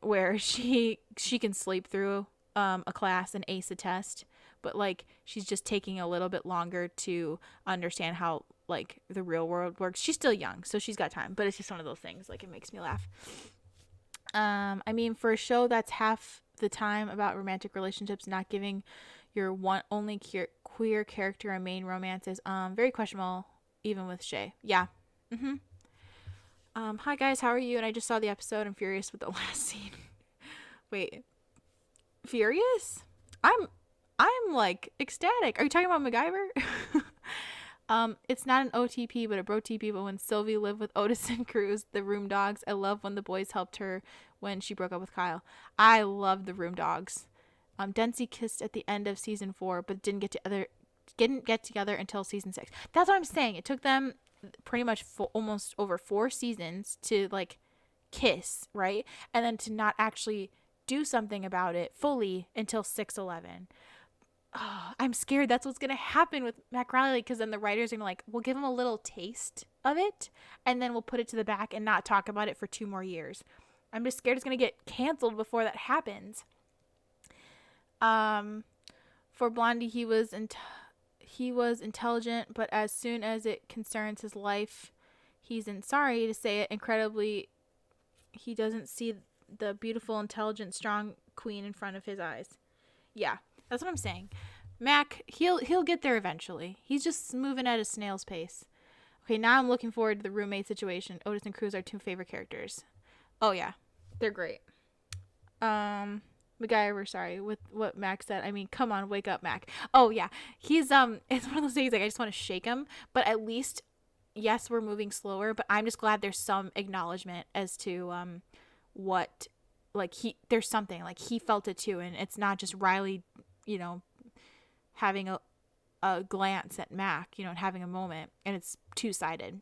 where she can sleep through a class and ace a test, but like she's just taking a little bit longer to understand how like the real world works. She's still young, so she's got time, but it's just one of those things, like it makes me laugh. I mean, for a show that's half the time about romantic relationships, not giving your one only queer character a main romance is very questionable, even with Shay. Yeah. Hi guys, how are you? And I just saw the episode. I'm furious with the last scene. Wait, furious? I'm like ecstatic. Are you talking about MacGyver? It's not an OTP, but a bro TP. But when Sylvie lived with Otis and Cruz, the room dogs. I love when the boys helped her when she broke up with Kyle. I love the room dogs. Dempsey kissed at the end of season 4, but didn't get together until season 6. That's what I'm saying. It took them pretty much almost over 4 seasons to like kiss, right? And then to not actually do something about it fully until 6-11. Oh, I'm scared that's what's going to happen with MacRiley, because then the writers are going to like, we'll give him a little taste of it and then we'll put it to the back and not talk about it for 2 more years. I'm just scared it's going to get canceled before that happens. For Blondie, he was intelligent, but as soon as it concerns his life, sorry to say it, incredibly, he doesn't see the beautiful, intelligent, strong queen in front of his eyes. Yeah. That's what I'm saying. Mac, he'll get there eventually. He's just moving at a snail's pace. Okay, now I'm looking forward to the roommate situation. Otis and Cruz are 2 favorite characters. Oh yeah, they're great. MacGyver, sorry, with what Mac said. I mean, come on, wake up, Mac. Oh yeah, he's it's one of those things like I just want to shake him. But at least, yes, we're moving slower. But I'm just glad there's some acknowledgement as to what, like there's something like he felt it too, and it's not just Riley, having a glance at Mac, and having a moment, and it's 2-sided.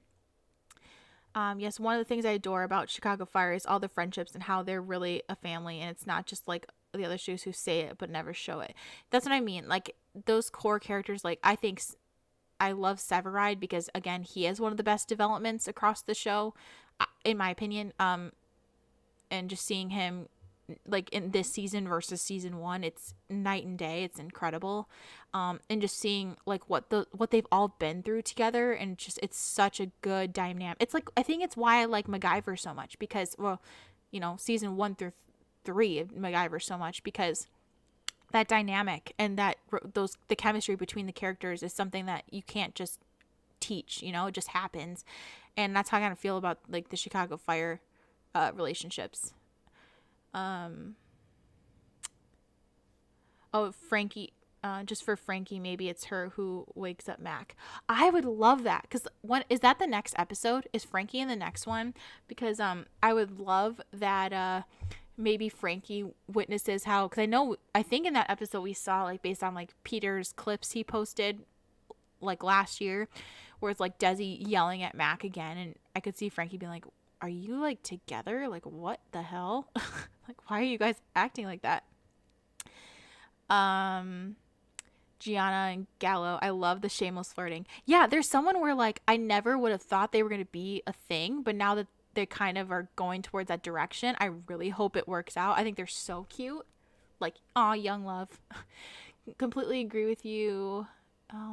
Yes, one of the things I adore about Chicago Fire is all the friendships and how they're really a family, and it's not just like the other shows who say it but never show it. That's what I mean. Like those core characters, like I love Severide because again, he is one of the best developments across the show, in my opinion. And just seeing him like in this season versus season 1, it's night and day. It's incredible. And just seeing like what they've all been through together, and just it's such a good dynamic. It's like, I think it's why I like MacGyver so much, because season 1 through 3 of MacGyver so much, because that dynamic and that the chemistry between the characters is something that you can't just teach, it just happens. And that's how I kind of feel about like the Chicago Fire relationships. Frankie, just for Frankie, maybe it's her who wakes up Mac. I would love that, because when is that the next episode? Is Frankie in the next one? Because I would love that maybe Frankie witnesses how, because I think in that episode we saw, like, based on like Peter's clips he posted like last year, where it's like Desi yelling at Mac again, and I could see Frankie being like, are you like together? Like, what the hell? Like, why are you guys acting like that? Gianna and Gallo, I love the shameless flirting. Yeah, there's someone where, like, I never would have thought they were going to be a thing, but now that they kind of are going towards that direction, I really hope it works out. I think they're so cute. Like, aw, young love. Completely agree with you.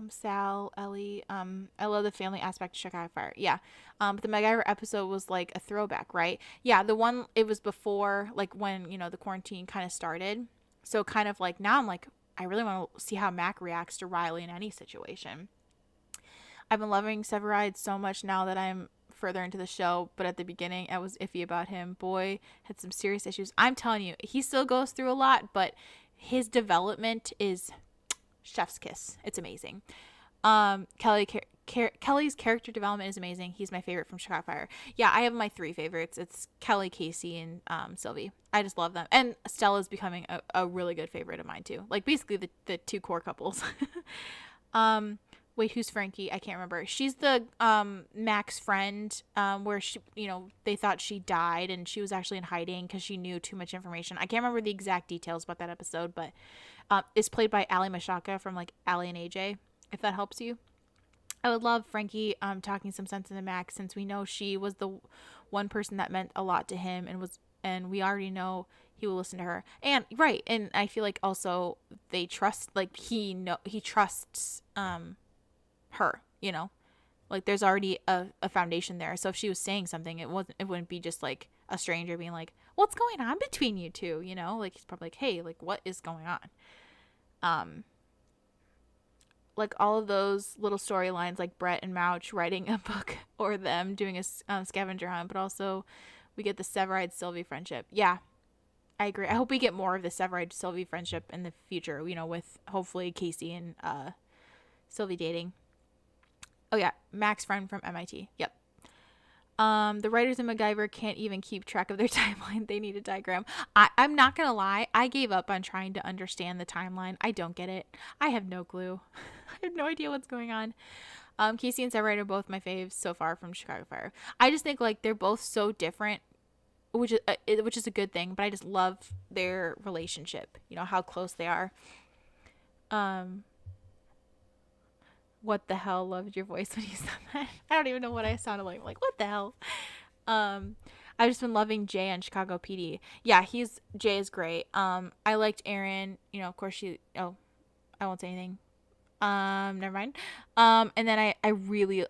Sal, Ellie, I love the family aspect of Chicago Fire. Yeah. But the MacGyver episode was like a throwback, right? Yeah, the one, it was before, like, when, you know, the quarantine kind of started. So kind of like, now I'm like, I really want to see how Mac reacts to Riley in any situation. I've been loving Severide so much now that I'm further into the show, but at the beginning I was iffy about him. Boy had some serious issues. I'm telling you, he still goes through a lot, but his development is chef's kiss. It's amazing. Kelly's character development is amazing. He's my favorite from Chicago Fire. Yeah, I have my 3 favorites. It's Kelly, Casey, and Sylvie. I just love them. And Stella's becoming a really good favorite of mine too. Like, basically the 2 core couples. Wait, who's Frankie? I can't remember. She's the Mac's friend, where she, you know, they thought she died and she was actually in hiding because she knew too much information. I can't remember the exact details about that episode, but it's played by Ali Mashaka from, like, Ali and AJ, if that helps you. I would love Frankie talking some sense into Mac, since we know she was the one person that meant a lot to him, and we already know he will listen to her. And right, and I feel like also they trust, like, he trusts her, you know, like, there's already a foundation there. So if she was saying something, it wouldn't be just like a stranger being like, what's going on between you two, you know? Like, he's probably like, hey, like, what is going on? Like, all of those little storylines, like Brett and Mouch writing a book, or them doing a scavenger hunt, but also we get the Severide Sylvie friendship. Yeah, I agree. I hope we get more of the Severide Sylvie friendship in the future, you know, with hopefully Casey and Sylvie dating. Oh yeah, Mac's friend from MIT. Yep. The writers in MacGyver can't even keep track of their timeline. They need a diagram. I'm not gonna lie, I gave up on trying to understand the timeline. I don't get it. I have no clue. I have no idea what's going on. Casey and Severide are both my faves so far from Chicago Fire. I just think, like, they're both so different, which is a good thing, but I just love their relationship. You know, how close they are. What the hell, loved your voice when you said that. I don't even know what I sounded like. I'm like, what the hell? I've just been loving Jay on Chicago PD. Yeah, Jay is great. I liked Erin, you know, of course I won't say anything. Never mind. And then I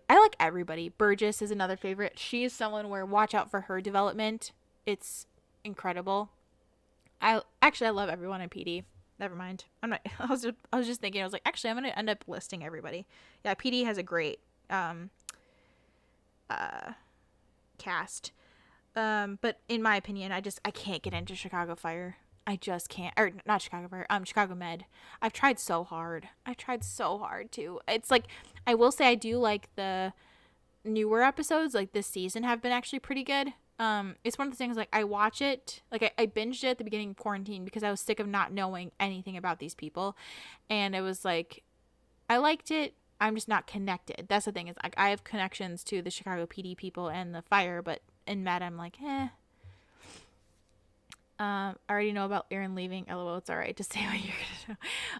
like everybody. Burgess is another favorite. She is someone where, watch out for her development. It's incredible. I love everyone in PD. Never mind. I'm not. I was just thinking. I was like, actually, I'm gonna end up listing everybody. Yeah, PD has a great cast. But in my opinion, I can't get into Chicago Fire. I just can't. Or not Chicago Fire. Chicago Med. I've tried so hard. Too. It's like, I will say I do like the newer episodes. Like, this season have been actually pretty good. It's one of the things, like, I watch it, like, I binged it at the beginning of quarantine because I was sick of not knowing anything about these people, and it was like, I liked it, I'm just not connected. That's the thing, is, like, I have connections to the Chicago PD people and the Fire, but in Med, I'm like, I already know about Erin leaving. LOL, it's alright, just say what you're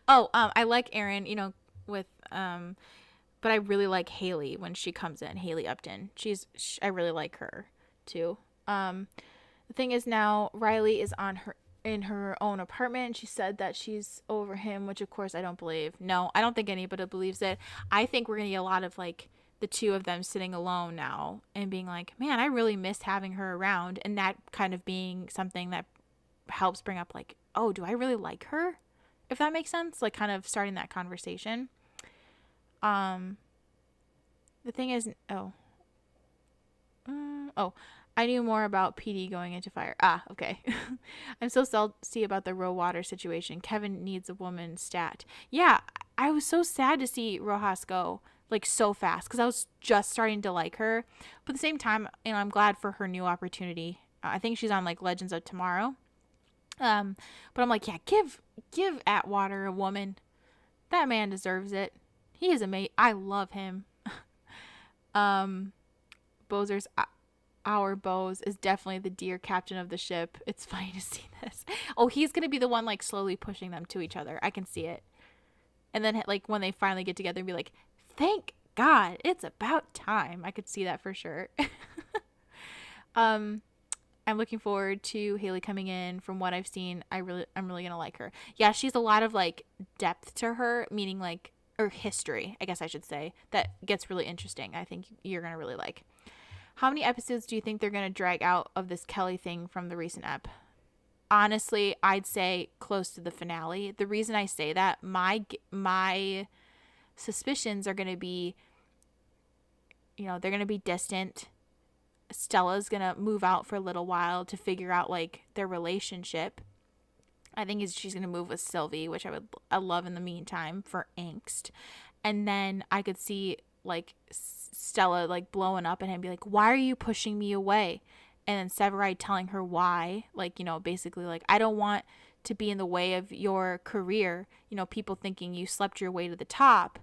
gonna do. I like Erin, you know, with, but I really like Haley when she comes in, Haley Upton. I really like her too. The thing is, now Riley is in her own apartment, and she said that she's over him, which of course I don't believe. No, I don't think anybody believes it. I think we're gonna get a lot of, like, the two of them sitting alone now and being like, man, I really missed having her around, and that kind of being something that helps bring up, like, oh, do I really like her? If that makes sense, like, kind of starting that conversation. The thing is, I knew more about PD going into fire. Ah, okay. I'm so salty about the Roe water situation. Kevin needs a woman stat. Yeah, I was so sad to see Rojas go like so fast because I was just starting to like her. But at the same time, I'm glad for her new opportunity. I think she's on like Legends of Tomorrow. But I'm like, yeah, give Atwater a woman. That man deserves it. He is amazing. I love him. Bozer's our Bose is definitely the dear captain of the ship. It's funny to see this. Oh, he's gonna be the one like slowly pushing them to each other. I can see it. And then like when they finally get together and be like, thank God, it's about time. I could see that for sure. I'm looking forward to Haley coming in. From what I've seen, I'm really gonna like her. Yeah, she's a lot of like depth to her, meaning like or history, I guess I should say, that gets really interesting. I think you're gonna really like. How many episodes do you think they're gonna drag out of this Kelly thing from the recent ep? Honestly, I'd say close to the finale. The reason I say that, my suspicions are gonna be, they're gonna be distant. Stella's gonna move out for a little while to figure out like their relationship. I think she's gonna move with Sylvie, which I love in the meantime for angst. And then I could see like Stella like blowing up at him, be like, "Why are you pushing me away?" And then Severide telling her why, like basically like, "I don't want to be in the way of your career. People thinking you slept your way to the top."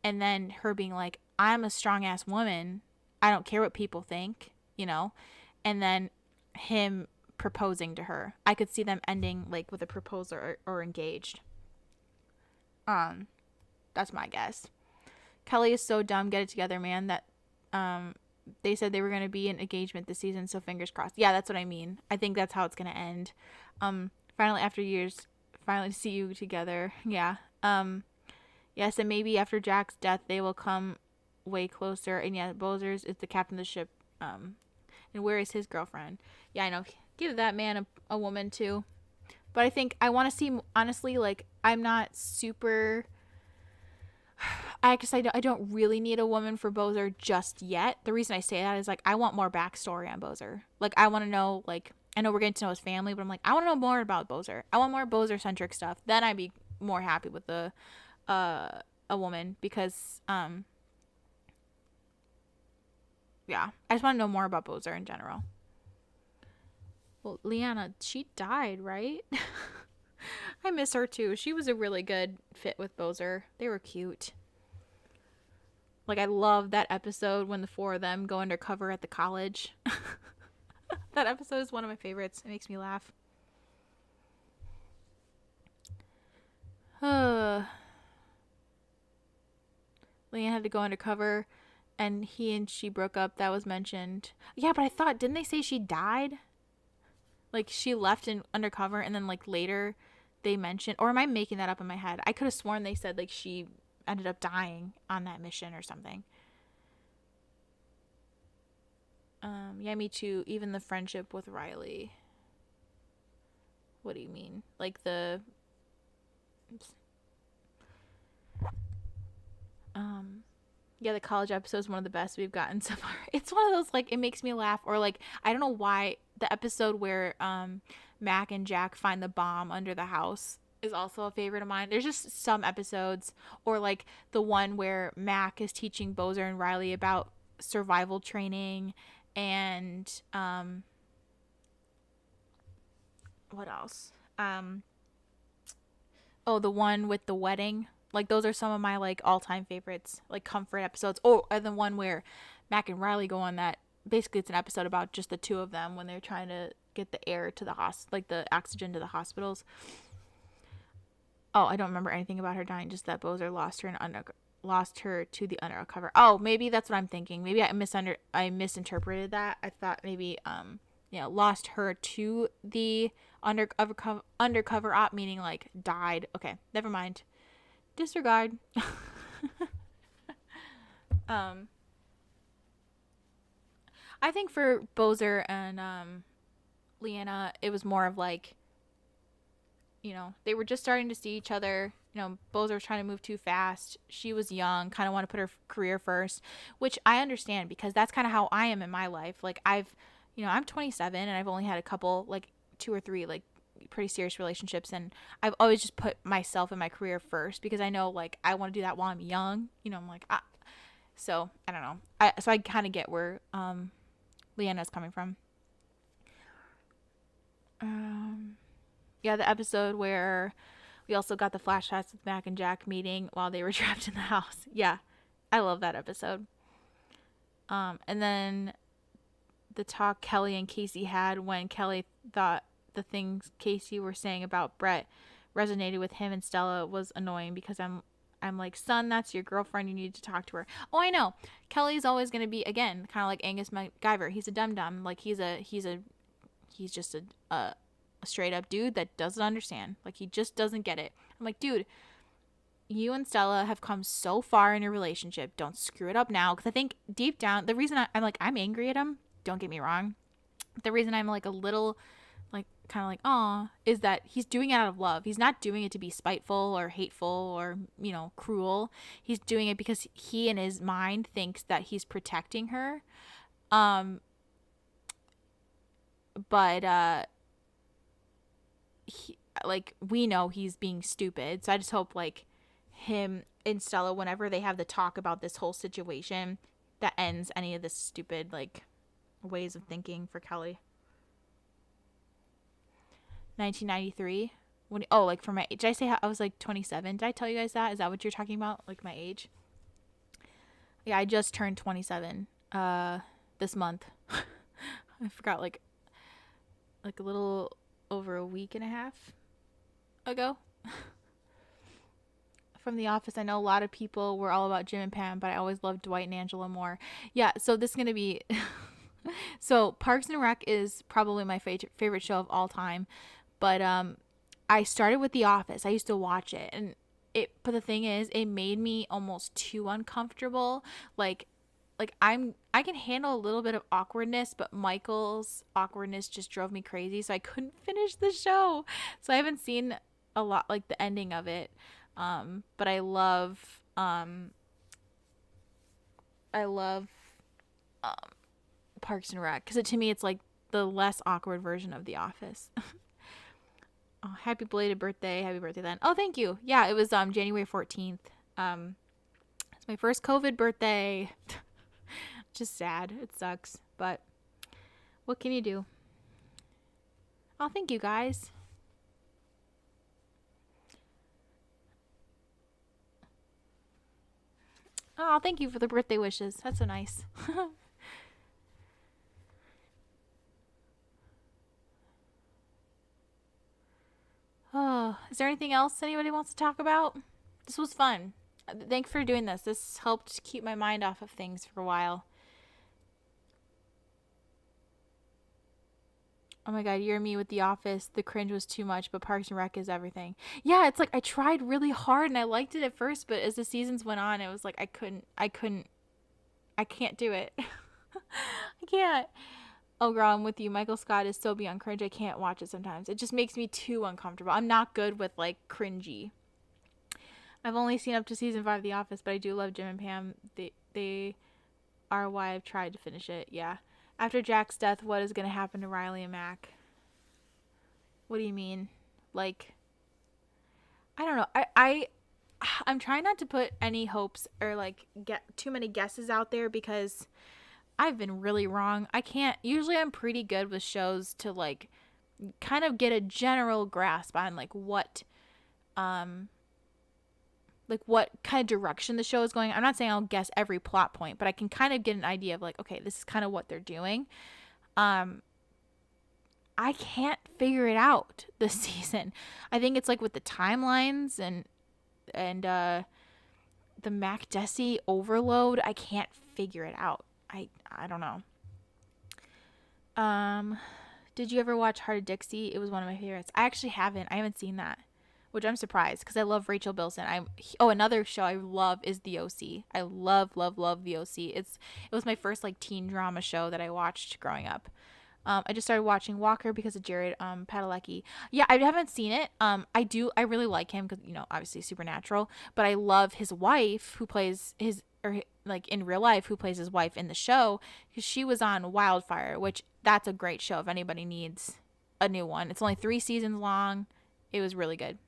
And then her being like, "I'm a strong ass woman. I don't care what people think." And then him proposing to her. I could see them ending like with a proposal or engaged. That's my guess. Kelly is so dumb. Get it together, man. That they said they were going to be in engagement this season, so fingers crossed. Yeah, that's what I mean. I think that's how it's going to end. Finally, after years, finally see you together. Yeah. Yes, and maybe after Jack's death, they will come way closer. And yeah, Bozers is the captain of the ship. And where is his girlfriend? Yeah, I know. Give that man a woman too. But I think I want to see, honestly, like, I'm not super... I don't really need a woman for Bozer just yet. The reason I say that is, like, I want more backstory on Bozer. Like, I want to know, like, I know we're getting to know his family, but I'm like, I want to know more about Bozer. I want more Bozer-centric stuff. Then I'd be more happy with a woman because, yeah, I just want to know more about Bozer in general. Well, Leanna, she died, right? I miss her too. She was a really good fit with Bozer. They were cute. Like, I love that episode when the four of them go undercover at the college. That episode is one of my favorites. It makes me laugh. Leanne had to go undercover and he and she broke up. That was mentioned. Yeah, but I thought, didn't they say she died? Like, she left in undercover and then, like, later they mentioned, or am I making that up in my head? I could have sworn they said, like, she ended up dying on that mission or something. Yeah, me too. Even the friendship with Riley. What do you mean? Like the... Oops. Yeah, the college episode is one of the best we've gotten so far. It's one of those, like, it makes me laugh. Or, like, I don't know why the episode where Mac and Jack find the bomb under the house is also a favorite of mine. There's just some episodes, or like the one where Mac is teaching Bozer and Riley about survival training, and what else? Oh, the one with the wedding. Like, those are some of my, like, all-time favorites, like, comfort episodes. Oh, and the one where Mac and Riley go on that, basically it's an episode about just the two of them when they're trying to get the air to the like the oxygen to the hospitals. Oh, I don't remember anything about her dying, just that Bozer lost her to the undercover. Oh, maybe that's what I'm thinking. Maybe I misinterpreted that. I thought maybe lost her to the undercover op, meaning like died. Okay, never mind. Disregard. I think for Bozer and Leanna, it was more of like, they were just starting to see each other. Bozer was trying to move too fast. She was young, kind of want to put her career first, which I understand because that's kind of how I am in my life. Like, I've, I'm 27 and I've only had a couple, like 2 or 3, like pretty serious relationships, and I've always just put myself and my career first because I know like I want to do that while I'm young. I'm like, so I don't know. I kind of get where Leanna's coming from. Yeah, the episode where we also got the flashbacks with Mac and Jack meeting while they were trapped in the house. Yeah, I love that episode. And then the talk Kelly and Casey had when Kelly thought the things Casey were saying about Brett resonated with him and Stella was annoying because I'm like, son, that's your girlfriend. You need to talk to her. Oh, I know. Kelly's always gonna be, again, kind of like Angus MacGyver. He's a dum dum. Like he's just a straight up dude that doesn't understand. Like he just doesn't get it. I'm like, dude, you and Stella have come so far in your relationship. Don't screw it up now. Because I think deep down, the reason I'm angry at him. Don't get me wrong. The reason I'm like a little like kind of like aw is that he's doing it out of love. He's not doing it to be spiteful or hateful or cruel. He's doing it because he in his mind thinks that he's protecting her. But we know he's being stupid. So I just hope like him and Stella, whenever they have the talk about this whole situation, that ends any of this stupid like ways of thinking for Kelly. 1993. Like for my age. Did I say I was like 27? Did I tell you guys that? Is that what you're talking about? Like my age? Yeah, I just turned 27 this month. I forgot like a little over a week and a half ago. From The Office, I know a lot of people were all about Jim and Pam, but I always loved Dwight and Angela more. Yeah, so this is going to be so Parks and Rec is probably my favorite show of all time, but I started with The Office. I used to watch it, and but the thing is, it made me almost too uncomfortable. Like I can handle a little bit of awkwardness, but Michael's awkwardness just drove me crazy, so I couldn't finish the show. So I haven't seen a lot like the ending of it. But I love Parks and Rec because to me it's like the less awkward version of The Office. Oh, happy belated birthday! Happy birthday then. Oh, thank you. Yeah, it was January 14th. It's my first COVID birthday. Just sad. It sucks, but what can you do? Oh, thank you guys. Oh, thank you for the birthday wishes. That's so nice. Oh, is there anything else anybody wants to talk about? This was fun. Thanks for doing this. This helped keep my mind off of things for a while. Oh my god, you and me with The Office. The cringe was too much, but Parks and Rec is everything. Yeah, it's like I tried really hard and I liked it at first, but as the seasons went on, it was like I can't do it. I can't. Oh girl, I'm with you. Michael Scott is so beyond cringe. I can't watch it sometimes. It just makes me too uncomfortable. I'm not good with like cringy. I've only seen up to season 5 of The Office, but I do love Jim and Pam. They are why I've tried to finish it. Yeah. After Jack's death, what is going to happen to Riley and Mac? What do you mean? Like, I don't know. I'm trying not to put any hopes or like get too many guesses out there because I've been really wrong. Usually I'm pretty good with shows to like kind of get a general grasp on like what kind of direction the show is going. I'm not saying I'll guess every plot point, but I can kind of get an idea of like, okay, this is kind of what they're doing. I can't figure it out this season. I think it's like with the timelines and the Mac Desi overload. I can't figure it out. I don't know. Did you ever watch Heart of Dixie? It was one of my favorites. I actually haven't. I haven't seen that, which I'm surprised because I love Rachel Bilson. Another show I love is The OC. I love The OC. It was my first like teen drama show that I watched growing up. I just started watching Walker because of Jared Padalecki. Yeah, I haven't seen it. I really like him because, obviously Supernatural, but I love his wife who plays like in real life, who plays his wife in the show, because she was on Wildfire, which that's a great show if anybody needs a new one. It's only 3 seasons long. It was really good.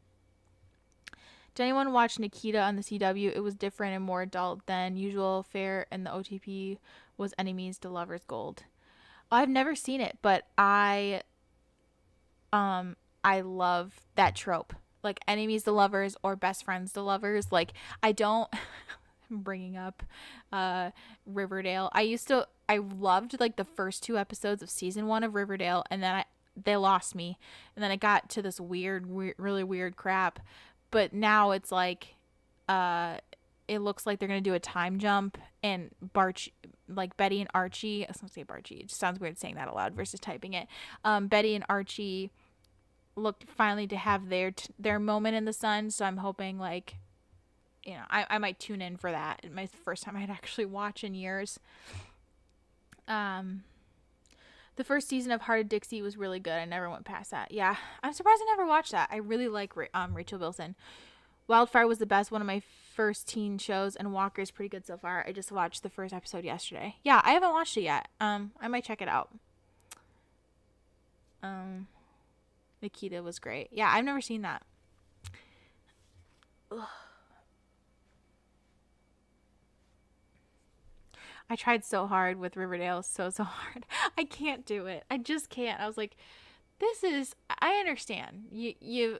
Did anyone watch Nikita on the CW? It was different and more adult than usual fare, and the OTP was enemies to lovers gold. I've never seen it, but I love that trope. Like enemies to lovers or best friends to lovers. Like I don't I'm bringing up Riverdale. I loved like the first 2 episodes of season 1 of Riverdale, and then they lost me. And then I got to this really weird crap. But now it's like it looks like they're going to do a time jump, and Betty and Archie, I was going to say Barchi. It just sounds weird saying that aloud versus typing it. Betty and Archie looked finally to have their moment in the sun, so I'm hoping I might tune in for that. It's my first time I'd actually watch in years. The first season of Heart of Dixie was really good. I never went past that. Yeah, I'm surprised I never watched that. I really like Rachel Bilson. Wildfire was the best, one of my first teen shows, and Walker is pretty good so far. I just watched the first episode yesterday. Yeah, I haven't watched it yet. I might check it out. Nikita was great. Yeah, I've never seen that. Ugh. I tried so hard with Riverdale, so hard. I can't do it. I just can't. I was like, I understand. You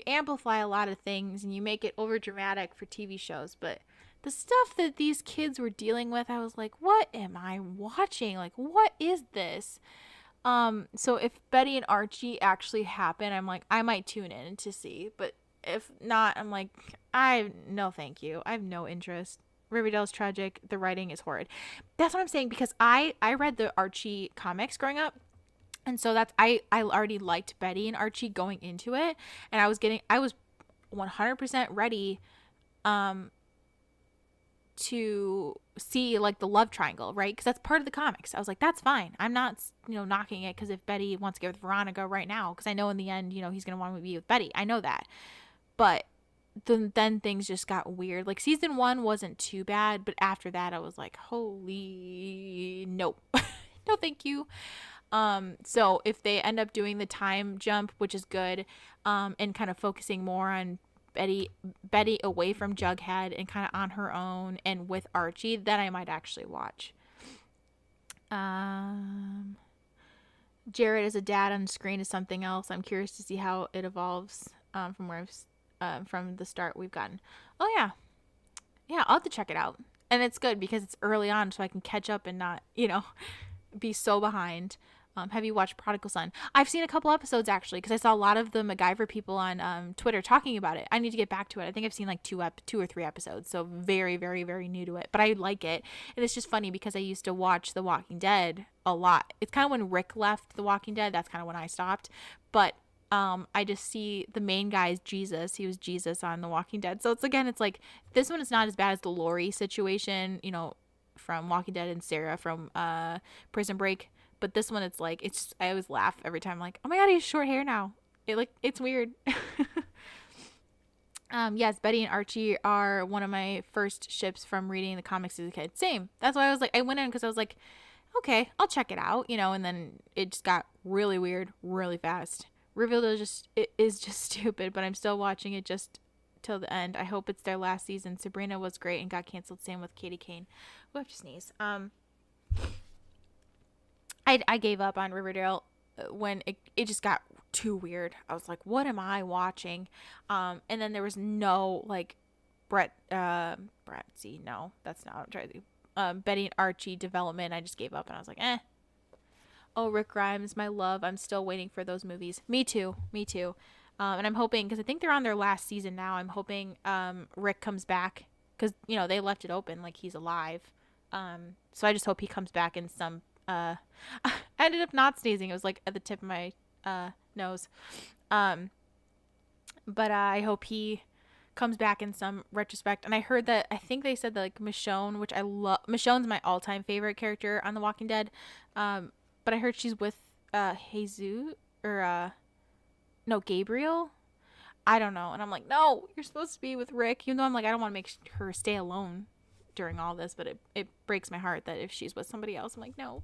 amplify a lot of things and you make it over dramatic for TV shows, but the stuff that these kids were dealing with, I was like, what am I watching? Like, what is this? So if Betty and Archie actually happen, I'm like, I might tune in to see, but if not, I'm like, no thank you. I have no interest. Riverdale's tragic. The writing is horrid. That's what I'm saying, because I read the Archie comics growing up. And so I already liked Betty and Archie going into it. And I was 100% ready to see like the love triangle, right? Because that's part of the comics. I was like, that's fine. I'm not, knocking it because if Betty wants to get with Veronica right now, because I know in the end, he's going to want to be with Betty. I know that. But then things just got weird. Like season 1 wasn't too bad, but after that I was like, holy no. No thank you. So if they end up doing the time jump, which is good, and kind of focusing more on Betty away from Jughead and kind of on her own and with Archie, then I might actually watch. Jared as a dad on screen is something else. I'm curious to see how it evolves from the start we've gotten. Oh yeah, I'll have to check it out. And it's good because it's early on, so I can catch up and not be so behind. Have you watched Prodigal Son? I've seen a couple episodes actually, because I saw a lot of the MacGyver people on Twitter talking about it. I need to get back to it. I think I've seen like 2 or 3 episodes, so very, very, very new to it. But I like it, and it's just funny because I used to watch The Walking Dead a lot. It's kind of when Rick left The Walking Dead. That's kind of when I stopped. But I just see the main guy is Jesus. He was Jesus on The Walking Dead. So it's like this one is not as bad as the Lori situation, from Walking Dead and Sarah from Prison Break. But this one, I always laugh every time. Like, oh my god, he has short hair now. It's weird. Yes, Betty and Archie are one of my first ships from reading the comics as a kid. Same. That's why I went in because I was like, okay, I'll check it out, and then it just got really weird really fast. Riverdale is just stupid, but I'm still watching it just till the end. I hope it's their last season. Sabrina was great and got canceled. Same with Katie Kane. I have to sneeze. I gave up on Riverdale when it just got too weird. I was like, what am I watching? And then there was no Bratzy. No, that's not what I'm trying to do. Betty and Archie development. I just gave up and I was like, eh. Oh, Rick Grimes, my love. I'm still waiting for those movies. Me too. And I'm hoping, because I think they're on their last season now, I'm hoping Rick comes back, because, they left it open like he's alive. So I just hope he comes back in some, I ended up not sneezing. It was like at the tip of my nose. But I hope he comes back in some retrospect. And I heard that, I think they said that like Michonne, which I love, Michonne's my all-time favorite character on The Walking Dead. But I heard she's with Jesus or no, Gabriel. I don't know. And I'm like, no, you're supposed to be with Rick. Even though I'm like, I don't want to make her stay alone during all this, but it breaks my heart that if she's with somebody else, I'm like, no.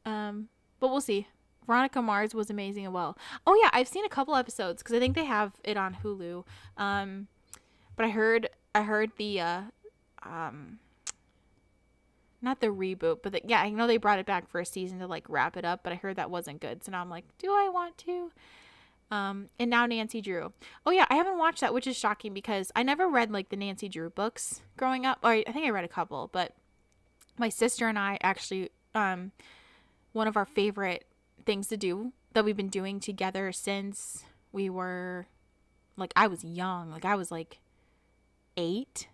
But we'll see. Veronica Mars was amazing as well. Oh yeah, I've seen a couple episodes because I think they have it on Hulu. But I heard the not the reboot, but yeah, I know they brought it back for a season to like wrap it up, but I heard that wasn't good. So now I'm like, do I want to? And now Nancy Drew. Oh yeah, I haven't watched that, which is shocking because I never read like the Nancy Drew books growing up. Or I think I read a couple, but my sister and I actually, one of our favorite things to do that we've been doing together since we were like, I was young, like I was like 8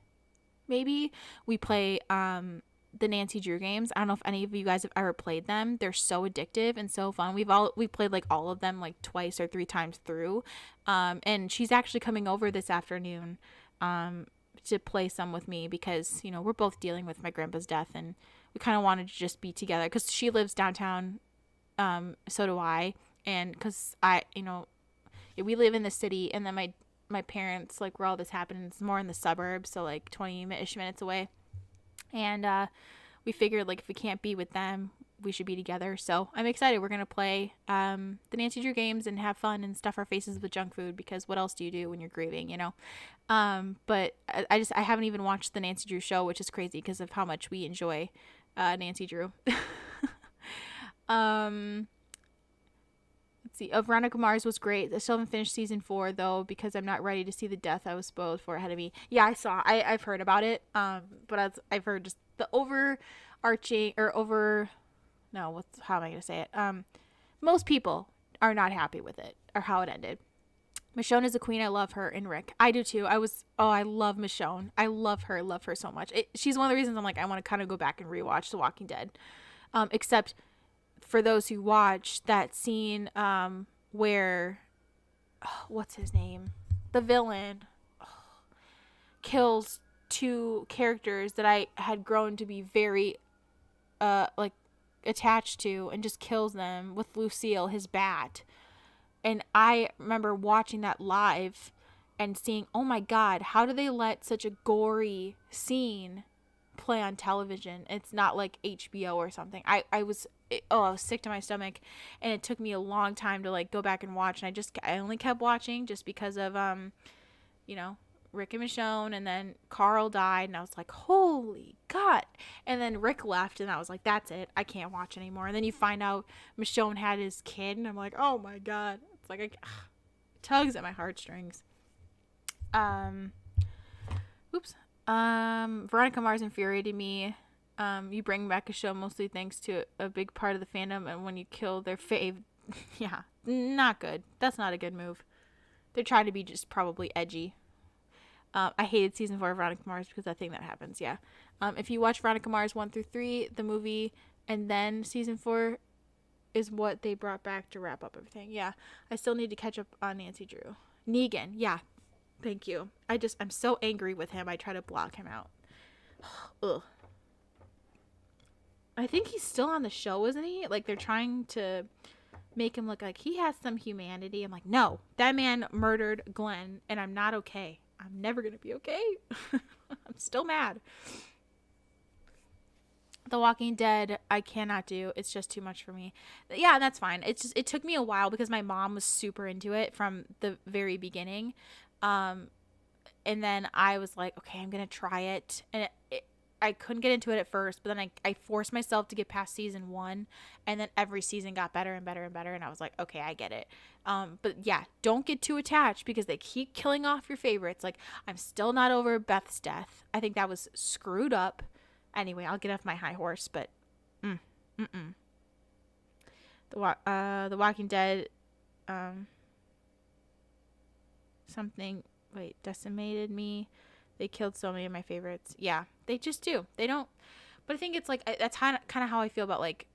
maybe. We play the Nancy Drew games. I don't know if any of you guys have ever played them. They're so addictive and so fun. We played like all of them like twice or 3 times through. And she's actually coming over this afternoon to play some with me because, you know, we're both dealing with my grandpa's death and we kind of wanted to just be together because she lives downtown. So do I. And because we live in the city, and then my parents, like, where all this happened, it's more in the suburbs, so like 20-ish minutes away. And we figured, like, if we can't be with them, we should be together. So I'm excited. We're gonna play the Nancy Drew games and have fun and stuff our faces with junk food, because what else do you do when you're grieving, you know? But I haven't even watched the Nancy Drew show, which is crazy because of how much we enjoy Nancy Drew. Let's see. Veronica Mars was great. I still haven't finished season 4 though, because I'm not ready to see the death I was spoiled for ahead of me. Yeah, I've heard about it. But I've heard just the overarching how am I gonna say it? Most people are not happy with it or how it ended. Michonne is a queen. I love her, and Rick. I do too. I love Michonne. I love her so much. She's one of the reasons I'm like, I want to kind of go back and rewatch The Walking Dead. Except for those who watch that scene where what's his name, the villain, kills 2 characters that I had grown to be very like attached to, and just kills them with Lucille, his bat. And I remember watching that live and seeing, oh my god, how do they let such a gory scene play on television? It's not like HBO or something. I was sick to my stomach, and it took me a long time to like go back and watch, and I only kept watching just because of Rick and Michonne, and then Carl died, and I was like, holy god. And then Rick left, and I was like, that's it, I can't watch anymore. And then you find out Michonne had his kid, and I'm like, oh my god. It's like it tugs at my heartstrings. Veronica Mars infuriated me. You bring back a show mostly thanks to a big part of the fandom, and when you kill their fave, yeah, not good. That's not a good move. They're trying to be just probably edgy. I hated season 4 of Veronica Mars because I think that happens, yeah. If you watch Veronica Mars 1-3, the movie, and then season 4 is what they brought back to wrap up everything. Yeah, I still need to catch up on Nancy Drew. Negan, yeah, thank you. I'm so angry with him, I try to block him out. Ugh. I think he's still on the show, isn't he? Like, they're trying to make him look like he has some humanity. I'm like, no, that man murdered Glenn, and I'm not okay. I'm never gonna be okay. I'm still mad. The Walking Dead, I cannot do. It's just too much for me. Yeah, that's fine. It took me a while because my mom was super into it from the very beginning. And then I was like, okay, I'm going to try it. And I couldn't get into it at first, but then I forced myself to get past season 1, and then every season got better and better and better. And I was like, okay, I get it. But yeah, don't get too attached because they keep killing off your favorites. Like, I'm still not over Beth's death. I think that was screwed up. Anyway, I'll get off my high horse, but The Walking Dead, decimated me. They killed so many of my favorites. Yeah, they just do. They don't. But I think it's like, that's kind of how I feel about like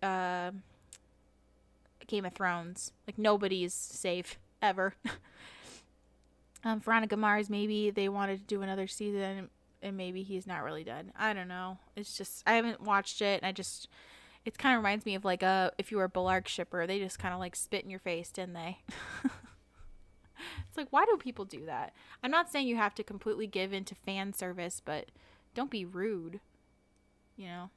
Game of Thrones. Like, nobody's safe ever. Veronica Mars, maybe they wanted to do another season, and maybe he's not really dead. I don't know. It's just, I haven't watched it, and it kind of reminds me of like if you were a Ballark shipper, they just kind of like spit in your face, didn't they? It's like, why do people do that? I'm not saying you have to completely give into fan service, but don't be rude, you know?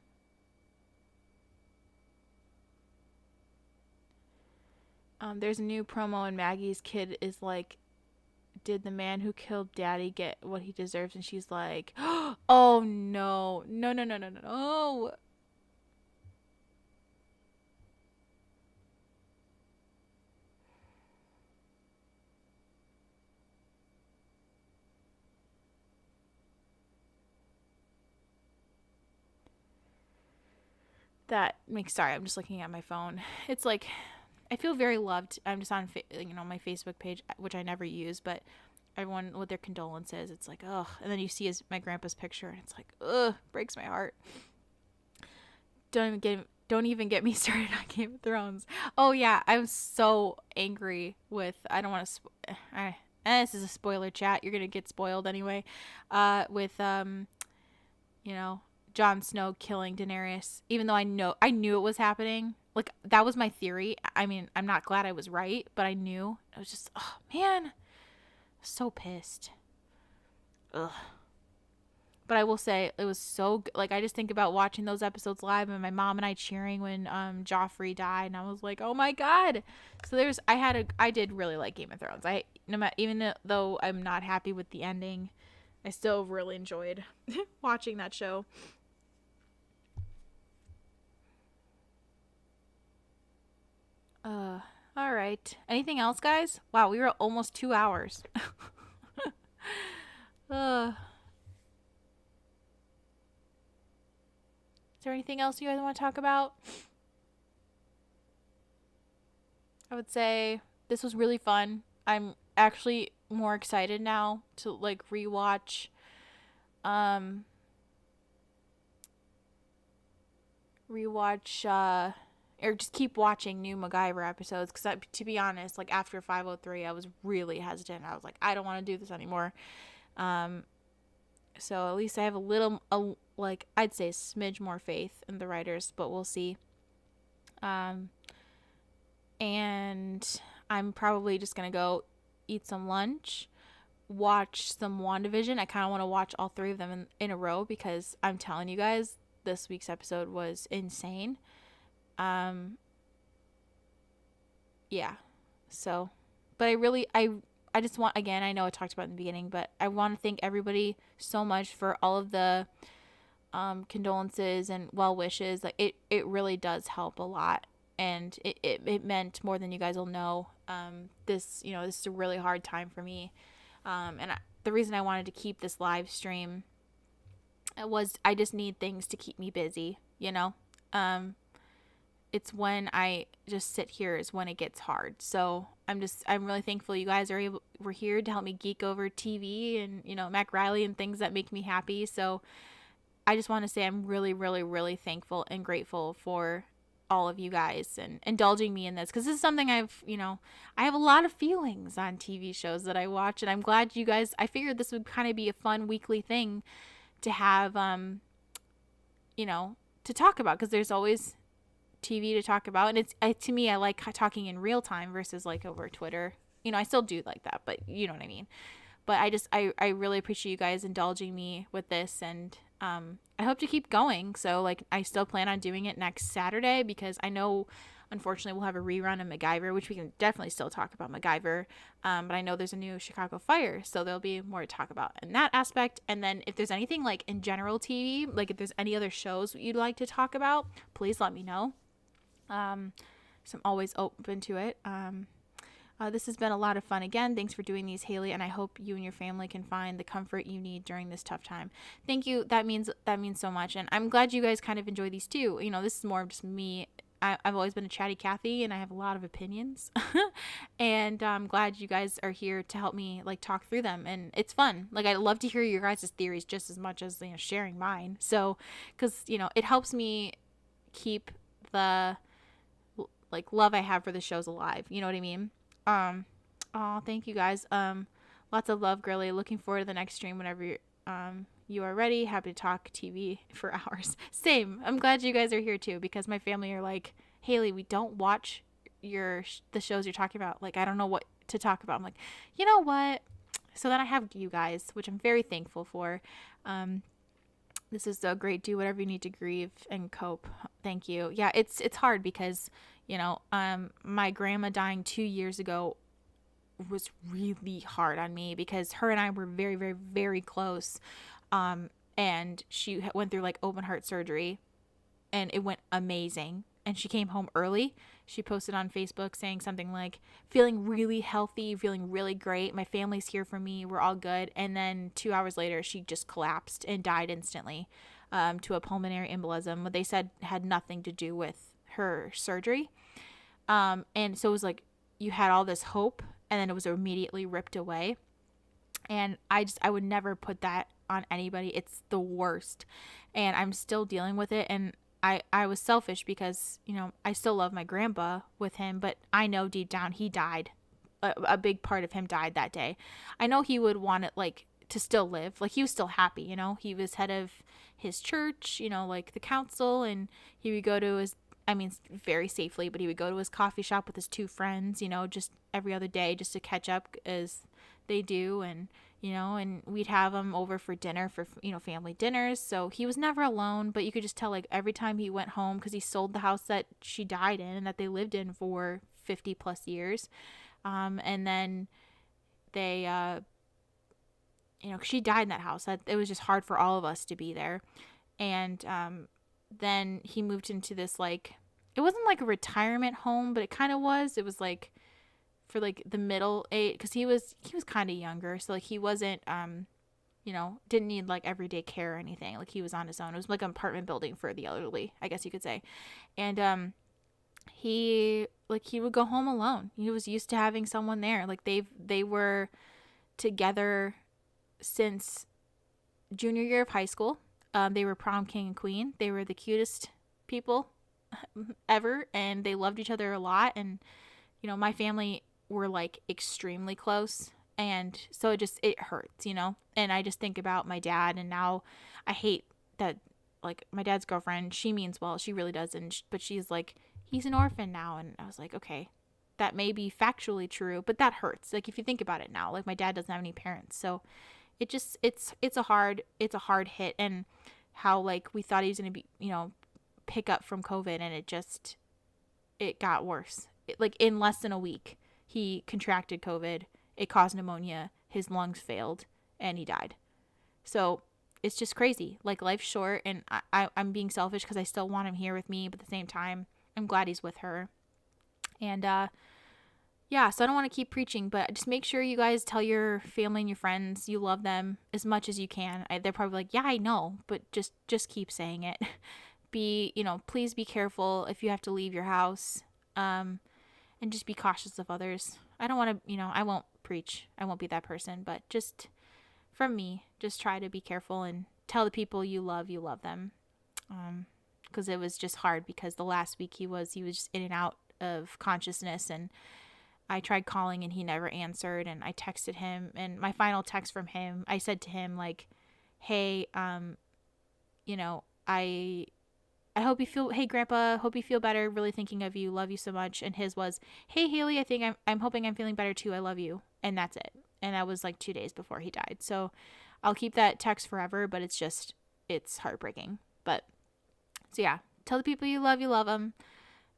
There's a new promo, and Maggie's kid is like, did the man who killed daddy get what he deserves? And she's like, oh no, no, no, no, no, no, no. That makes, sorry, I'm just looking at my phone. It's like, I feel very loved. I'm just on, my Facebook page, which I never use, but everyone with their condolences, it's like, ugh. And then you see my grandpa's picture, and it's like, ugh, breaks my heart. Don't even get me started on Game of Thrones. Oh yeah, I was so angry with, I don't want to this is a spoiler chat. You're going to get spoiled anyway. With you know, Jon Snow killing Daenerys, even though I knew it was happening. Like, that was my theory. I mean, I'm not glad I was right, but I knew. I was just, oh man, so pissed. Ugh. But I will say, it was so good. Like, I just think about watching those episodes live and my mom and I cheering when Joffrey died, and I was like, oh my god. So I did really like Game of Thrones. Even though I'm not happy with the ending, I still really enjoyed watching that show. All right. Anything else, guys? Wow, we were almost 2 hours. uh Is there anything else you guys want to talk about? I would say this was really fun. I'm actually more excited now to like rewatch um rewatch or just keep watching new MacGyver episodes, because to be honest, like after 503 I was really hesitant. I was like, I don't want to do this anymore. So at least I have like, I'd say a smidge more faith in the writers, but we'll see. And I'm probably just gonna go eat some lunch, watch some WandaVision. I kind of want to watch all 3 of them in a row, because I'm telling you guys, this week's episode was insane. Yeah. So, but I just want, again, I know I talked about it in the beginning, but I want to thank everybody so much for all of the condolences and well wishes. Like, it really does help a lot, and it meant more than you guys will know. This is a really hard time for me, and the reason I wanted to keep this live stream was I just need things to keep me busy. It's when I just sit here is when it gets hard. So I'm really thankful you guys were here to help me geek over TV and, MacRiley and things that make me happy. So I just want to say I'm really, really, really thankful and grateful for all of you guys and indulging me in this, because this is something I have a lot of feelings on TV shows that I watch, and I'm glad you guys, I figured this would kind of be a fun weekly thing to have, to talk about, because there's always TV to talk about, and to me, I like talking in real time versus like over Twitter. I still do like that, but you know what I mean. But I really appreciate you guys indulging me with this, and I hope to keep going. So like, I still plan on doing it next Saturday, because I know unfortunately we'll have a rerun of MacGyver, which we can definitely still talk about MacGyver. But I know there's a new Chicago Fire, so there'll be more to talk about in that aspect. And then if there's anything like in general TV, like if there's any other shows you'd like to talk about, please let me know. So I'm always open to it. This has been a lot of fun. Again, thanks for doing these, Haley, and I hope you and your family can find the comfort you need during this tough time. Thank you. That means so much, and I'm glad you guys kind of enjoy these too. This is more of just me. I've always been a chatty Cathy, and I have a lot of opinions, and I'm glad you guys are here to help me like talk through them, and it's fun. Like, I love to hear your guys' theories just as much as sharing mine. So, because it helps me keep the like love I have for the shows alive. You know what I mean? Oh, thank you guys. Lots of love, girly. Looking forward to the next stream whenever you are ready. Happy to talk TV for hours. Same. I'm glad you guys are here too, because my family are like, Haley, we don't watch the shows you're talking about. Like, I don't know what to talk about. I'm like, you know what? So then I have you guys, which I'm very thankful for. This is so great. Do whatever you need to grieve and cope. Thank you. Yeah, it's hard because, my grandma dying 2 years ago was really hard on me because her and I were very, very, very close. And she went through like open heart surgery and it went amazing. And she came home early. She posted on Facebook saying something like, feeling really healthy, feeling really great. My family's here for me. We're all good. And then 2 hours later, she just collapsed and died instantly to a pulmonary embolism. What they said had nothing to do with her surgery. And so it was like you had all this hope and then it was immediately ripped away. And I would never put that on anybody. It's the worst. And I'm still dealing with it. And I was selfish because, I still love my grandpa with him, but I know deep down he died. A big part of him died that day. I know he would want it like to still live. Like he was still happy, he was head of his church, like the council, and he would go to his, very safely, but he would go to his coffee shop with his two friends, just every other day just to catch up as they do. And and we'd have him over for dinner for, family dinners. So he was never alone, but you could just tell like every time he went home, because he sold the house that she died in and that they lived in for 50 plus years. And then they, she died in that house. It was just hard for all of us to be there. And then he moved into this, like, it wasn't like a retirement home, but it kind of was. It was like for like the middle age, because he was kind of younger, so like he wasn't didn't need like everyday care or anything. Like he was on his own. It was like an apartment building for the elderly, I guess you could say. And he would go home alone. He was used to having someone there. Like they were together since junior year of high school. They were prom king and queen. They were the cutest people ever, and they loved each other a lot. And my family were like extremely close, and so it hurts, and I just think about my dad, and now I hate that, like, my dad's girlfriend, she means well, she really does, but she's like, he's an orphan now. And I was like, okay, that may be factually true, but that hurts. Like, if you think about it now, like, my dad doesn't have any parents, so it just it's a hard hit. And how, like, we thought he was gonna be, pick up from COVID, and it got worse. Like, in less than a week, he contracted COVID. It caused pneumonia. His lungs failed, and he died. So it's just crazy. Like, life's short, and I'm being selfish because I still want him here with me, but at the same time, I'm glad he's with her. And yeah, so I don't want to keep preaching, but just make sure you guys tell your family and your friends you love them as much as you can. They're probably like, yeah, I know, but just keep saying it. Please be careful if you have to leave your house. And just be cautious of others. I don't want to, I won't preach. I won't be that person, but just from me, just try to be careful and tell the people you love them. Because it was just hard, because the last week he was just in and out of consciousness, and I tried calling and he never answered, and I texted him, and my final text from him, I said to him, like, hey, I hope you feel, hey grandpa, hope you feel better, really thinking of you, love you so much. And his was, hey Haley, I think I'm hoping I'm feeling better too, I love you. And that's it. And that was like 2 days before he died. So I'll keep that text forever, but it's heartbreaking. But so yeah, tell the people you love them,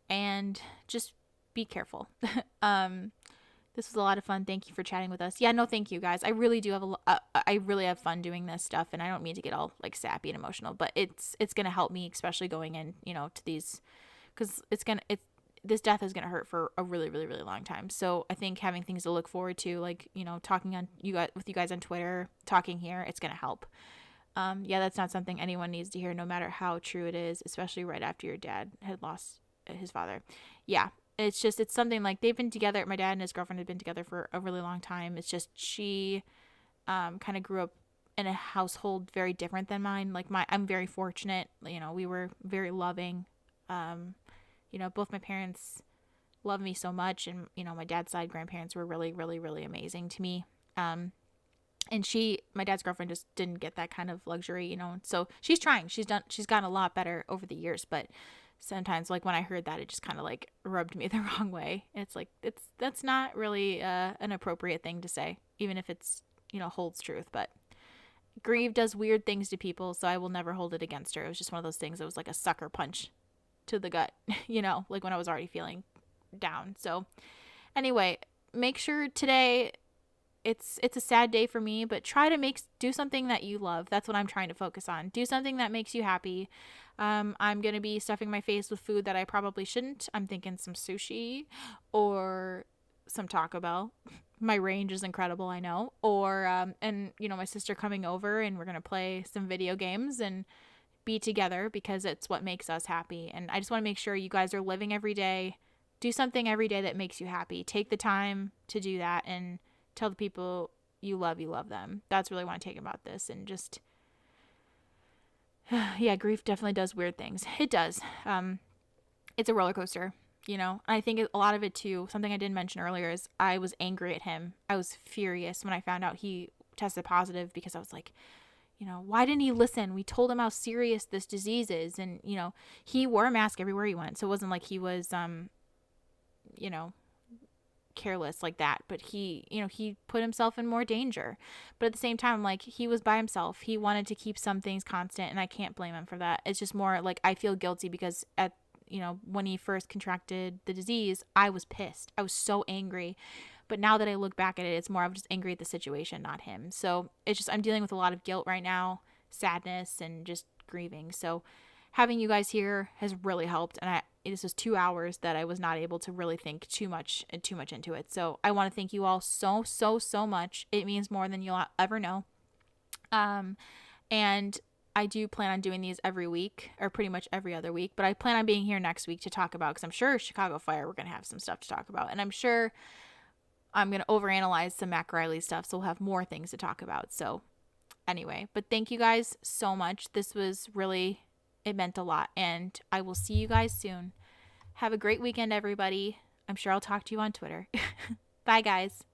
and just be careful. This was a lot of fun. Thank you for chatting with us. Yeah, no, thank you guys. I really do have I really have fun doing this stuff, and I don't mean to get all like sappy and emotional, but it's going to help me, especially going in, to these, cuz this death is going to hurt for a really, really, really long time. So I think having things to look forward to, like, talking with you guys on Twitter, talking here, it's going to help. Yeah, that's not something anyone needs to hear, no matter how true it is, especially right after your dad had lost his father. Yeah. It's something like they've been together. My dad and his girlfriend had been together for a really long time. It's just she kind of grew up in a household very different than mine. Like, I'm very fortunate. We were very loving. Both my parents love me so much, and my dad's side grandparents were really, really, really amazing to me. And my dad's girlfriend, just didn't get that kind of luxury, so she's trying. She's gotten a lot better over the years, but sometimes, like, when I heard that, it just kind of like rubbed me the wrong way. And it's like, that's not really an appropriate thing to say, even if it's, holds truth. But grief does weird things to people, so I will never hold it against her. It was just one of those things that was like a sucker punch to the gut, like when I was already feeling down. So anyway, make sure today, it's a sad day for me, but try to do something that you love. That's what I'm trying to focus on. Do something that makes you happy. I'm going to be stuffing my face with food that I probably shouldn't. I'm thinking some sushi or some Taco Bell. My range is incredible, I know. Or, and, my sister coming over, and we're going to play some video games and be together, because it's what makes us happy. And I just want to make sure you guys are living every day. Do something every day that makes you happy. Take the time to do that, and tell the people you love them. That's really what I take about this. And just, yeah, grief definitely does weird things. It does. It's a roller coaster, I think a lot of it too, something I didn't mention earlier, is I was angry at him. I was furious when I found out he tested positive, because I was like, why didn't he listen? We told him how serious this disease is. And, he wore a mask everywhere he went. So it wasn't like he was, careless like that, but he put himself in more danger. But at the same time, like, he was by himself. He wanted to keep some things constant, and I can't blame him for that. It's just more like, I feel guilty because when he first contracted the disease, I was pissed. I was so angry. But now that I look back at it, it's more of just angry at the situation, not him. So it's just, I'm dealing with a lot of guilt right now, sadness, and just grieving. So having you guys here has really helped. And this was 2 hours that I was not able to really think too much into it. So I want to thank you all so, so, so much. It means more than you'll ever know. And I do plan on doing these every week, or pretty much every other week, but I plan on being here next week to talk about, because I'm sure Chicago Fire, we're going to have some stuff to talk about. And I'm sure I'm going to overanalyze some MacRiley stuff, so we'll have more things to talk about. So anyway, but thank you guys so much. This was really, it meant a lot, and I will see you guys soon. Have a great weekend, everybody. I'm sure I'll talk to you on Twitter. Bye, guys.